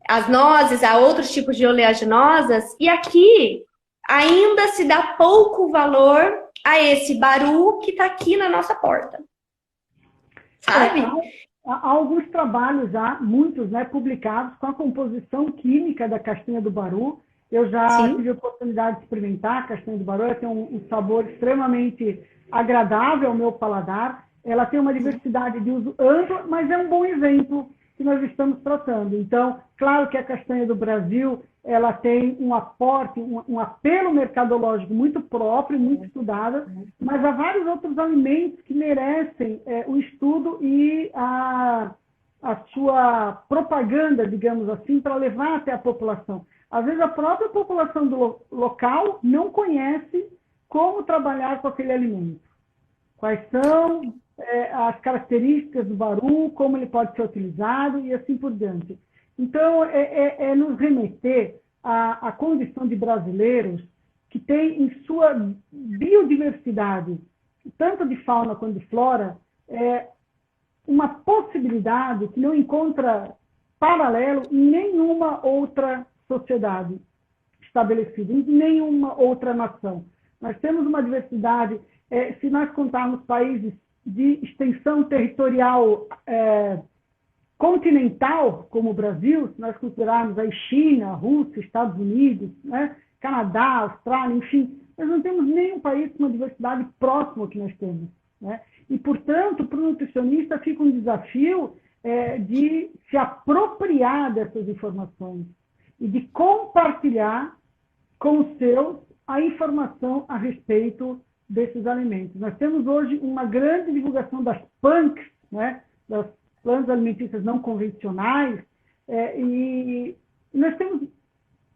As nozes, há outros tipos de oleaginosas, e aqui ainda se dá pouco valor a esse baru que está aqui na nossa porta. Sabe? Há alguns trabalhos já, muitos, né, publicados com a composição química da castanha do baru. Eu já tive a oportunidade de experimentar a castanha do baru. Ela tem um sabor extremamente agradável ao meu paladar. Ela tem uma diversidade de uso ampla, mas é um bom exemplo que nós estamos tratando. Então, claro que a castanha do Brasil ela tem um aporte, um apelo mercadológico muito próprio, muito estudado, mas há vários outros alimentos que merecem o estudo e a sua propaganda, digamos assim, para levar até a população. Às vezes a própria população do local não conhece como trabalhar com aquele alimento. Quais são as características do baru, como ele pode ser utilizado e assim por diante. Então, nos remeter à condição de brasileiros que têm em sua biodiversidade, tanto de fauna quanto de flora, uma possibilidade que não encontra paralelo em nenhuma outra sociedade estabelecida, em nenhuma outra nação. Nós temos uma diversidade, se nós contarmos países de extensão territorial continental, como o Brasil, se nós considerarmos aí China, Rússia, Estados Unidos, né, Canadá, Austrália, enfim, nós não temos nenhum país com uma diversidade próxima ao que nós temos. Né? E, portanto, para o nutricionista fica um desafio de se apropriar dessas informações e de compartilhar com os seus a informação a respeito desses alimentos. Nós temos hoje uma grande divulgação das PANCs, né, das plantas alimentícias não convencionais, e nós temos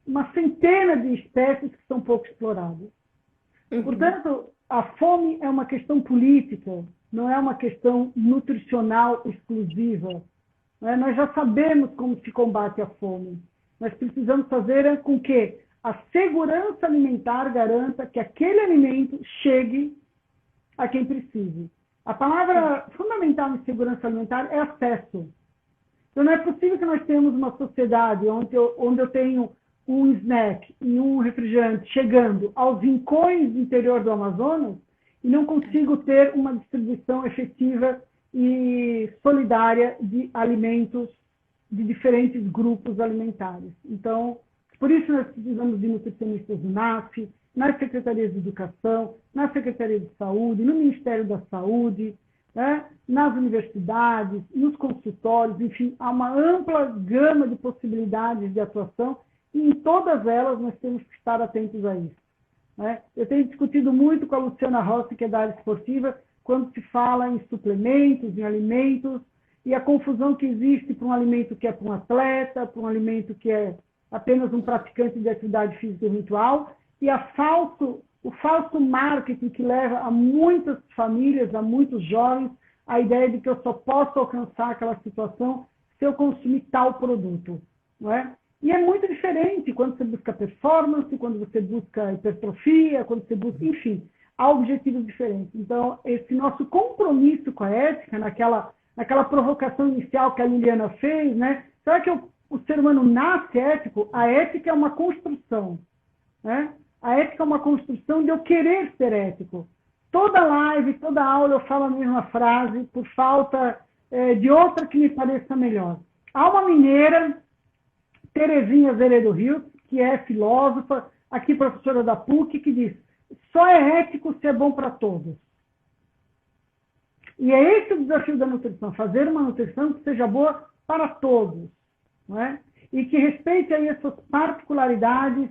uma centena de espécies que são pouco exploradas. Portanto, a fome é uma questão política, não é uma questão nutricional exclusiva. Né? Nós já sabemos como se combate a fome. Nós precisamos fazer com que a segurança alimentar garanta que aquele alimento chegue a quem precise. A palavra fundamental em segurança alimentar é acesso. Então, não é possível que nós tenhamos uma sociedade onde eu tenho um snack e um refrigerante chegando aos rincões do interior do Amazonas e não consigo ter uma distribuição efetiva e solidária de alimentos de diferentes grupos alimentares. Então, por isso nós precisamos de nutricionistas do NAF, nas secretarias de educação, na Secretaria de Saúde, no Ministério da Saúde, né, nas universidades, nos consultórios, enfim, há uma ampla gama de possibilidades de atuação e em todas elas nós temos que estar atentos a isso. Né? Eu tenho discutido muito com a Luciana Rossi, que é da área esportiva, quando se fala em suplementos, em alimentos, e a confusão que existe para um alimento que é para um atleta, para um alimento que é apenas um praticante de atividade física ritual, e o falso marketing que leva a muitas famílias, a muitos jovens, a ideia de que eu só posso alcançar aquela situação se eu consumir tal produto. Não é? E é muito diferente quando você busca performance, quando você busca hipertrofia, quando você busca, enfim, há objetivos diferentes. Então, esse nosso compromisso com a ética, naquela provocação inicial que a Liliana fez, né? Será que o ser humano nasce ético? A ética é uma construção. Né? A ética é uma construção de eu querer ser ético. Toda live, toda aula eu falo a mesma frase por falta de outra que me pareça melhor. Há uma mineira, Terezinha Zeredo Rios, que é filósofa, aqui professora da PUC, que diz: só é ético se é bom para todos. E é esse o desafio da nutrição, fazer uma nutrição que seja boa para todos, não é? E que respeite aí as suas particularidades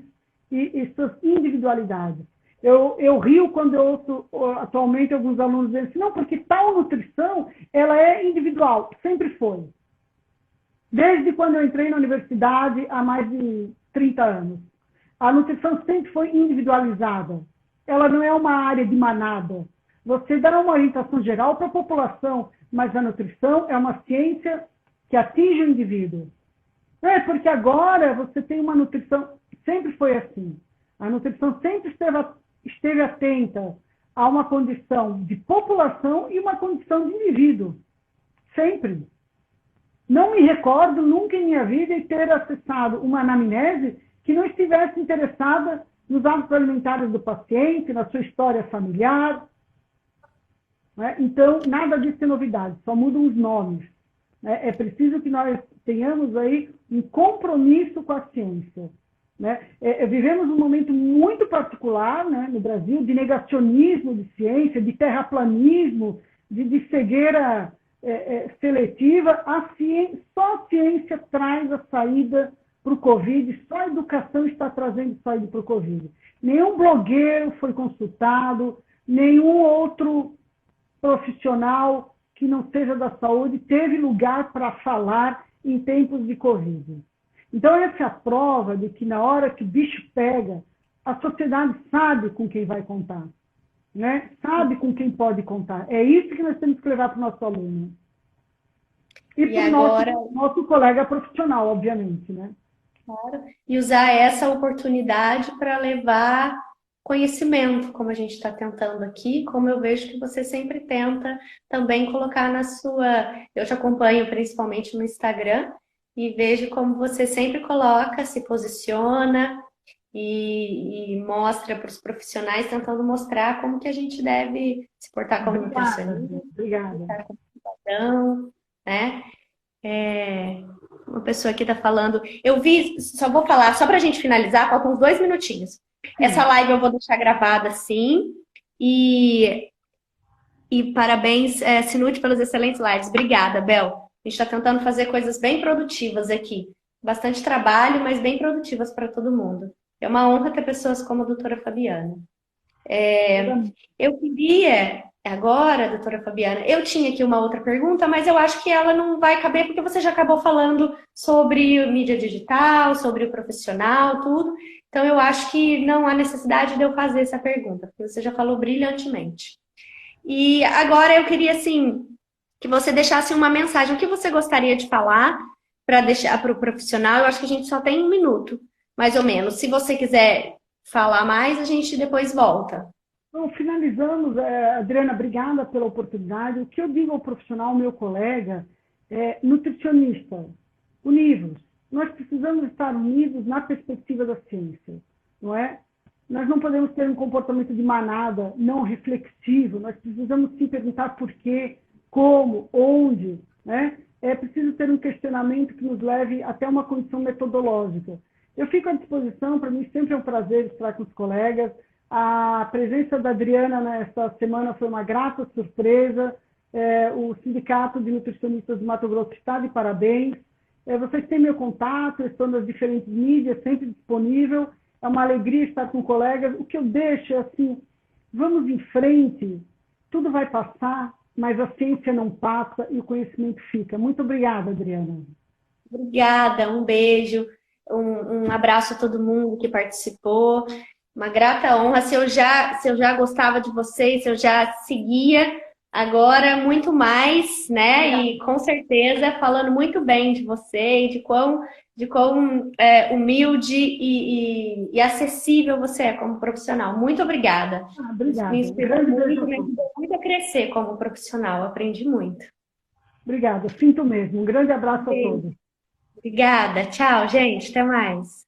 e suas individualidades. Eu rio quando eu ouço atualmente alguns alunos dizendo assim: não, porque tal nutrição ela é individual. Sempre foi. Desde quando eu entrei na universidade há mais de 30 anos. A nutrição sempre foi individualizada. Ela não é uma área de manada. Você dá uma orientação geral para a população, mas a nutrição é uma ciência que atinge o indivíduo. Não é porque agora você tem uma nutrição, sempre foi assim. A nutrição sempre esteve atenta a uma condição de população e uma condição de indivíduo. Sempre. Não me recordo nunca em minha vida de ter acessado uma anamnese que não estivesse interessada nos hábitos alimentares do paciente, na sua história familiar. Né? Então, nada disso é novidade, só mudam os nomes. Né? É preciso que nós tenhamos aí um compromisso com a ciência. Né? Vivemos um momento muito particular, né, no Brasil, de negacionismo de ciência, de terraplanismo, de cegueira seletiva. Só a ciência traz a saída para o Covid, só a educação está trazendo saída para o Covid. Nenhum blogueiro foi consultado, nenhum outro profissional que não seja da saúde teve lugar para falar em tempos de Covid. Então, essa é a prova de que na hora que o bicho pega, a sociedade sabe com quem vai contar. Né? Sabe com quem pode contar. É isso que nós temos que levar para o nosso aluno. E para o agora... nosso colega profissional, obviamente. Né? Claro. E usar essa oportunidade para levar conhecimento, como a gente está tentando aqui, como eu vejo que você sempre tenta também colocar na sua... Eu te acompanho principalmente no Instagram e vejo como você sempre coloca, se posiciona e mostra para os profissionais, tentando mostrar como que a gente deve se portar como nutricionista, obrigada. como cidadão, né? Uma pessoa aqui está falando... Eu vi, só vou falar, só para a gente finalizar, faltam uns 2 minutinhos. Essa live eu vou deixar gravada, sim. E parabéns, Sinude, pelos excelentes lives. Obrigada, Bel. A gente está tentando fazer coisas bem produtivas aqui. Bastante trabalho, mas bem produtivas para todo mundo. É uma honra ter pessoas como a doutora Fabiana. Eu queria... Agora, doutora Fabiana, eu tinha aqui uma outra pergunta, mas eu acho que ela não vai caber, porque você já acabou falando sobre mídia digital, sobre o profissional, tudo. Então, eu acho que não há necessidade de eu fazer essa pergunta, porque você já falou brilhantemente. E agora eu queria, assim, que você deixasse uma mensagem. O que você gostaria de falar para deixar para o profissional? Eu acho que a gente só tem 1 minuto, mais ou menos. Se você quiser falar mais, a gente depois volta. Então, finalizamos. Adriana, obrigada pela oportunidade. O que eu digo ao profissional, meu colega, nutricionista, univos. Nós precisamos estar unidos na perspectiva da ciência, não é? Nós não podemos ter um comportamento de manada não reflexivo, nós precisamos sim perguntar por quê, como, onde, né? É preciso ter um questionamento que nos leve até uma condição metodológica. Eu fico à disposição, para mim sempre é um prazer estar com os colegas. A presença da Adriana nesta semana foi uma grata surpresa. O Sindicato de Nutricionistas do Mato Grosso está de parabéns. Vocês têm meu contato, eu estou nas diferentes mídias, sempre disponível. É uma alegria estar com colegas. O que eu deixo é assim, vamos em frente, tudo vai passar, mas a ciência não passa e o conhecimento fica. Muito obrigada, Adriana. Obrigada, um beijo, um abraço a todo mundo que participou. Uma grata honra. Se eu já gostava de vocês, se eu já seguia, agora muito mais, né? E com certeza falando muito bem de você e de quão humilde e acessível você é como profissional. Muito obrigada. Obrigada. Me inspirou muito, me ajudou muito a crescer como profissional. Aprendi muito. Obrigada, sinto mesmo. Um grande abraço a todos. Obrigada. Tchau, gente. Até mais.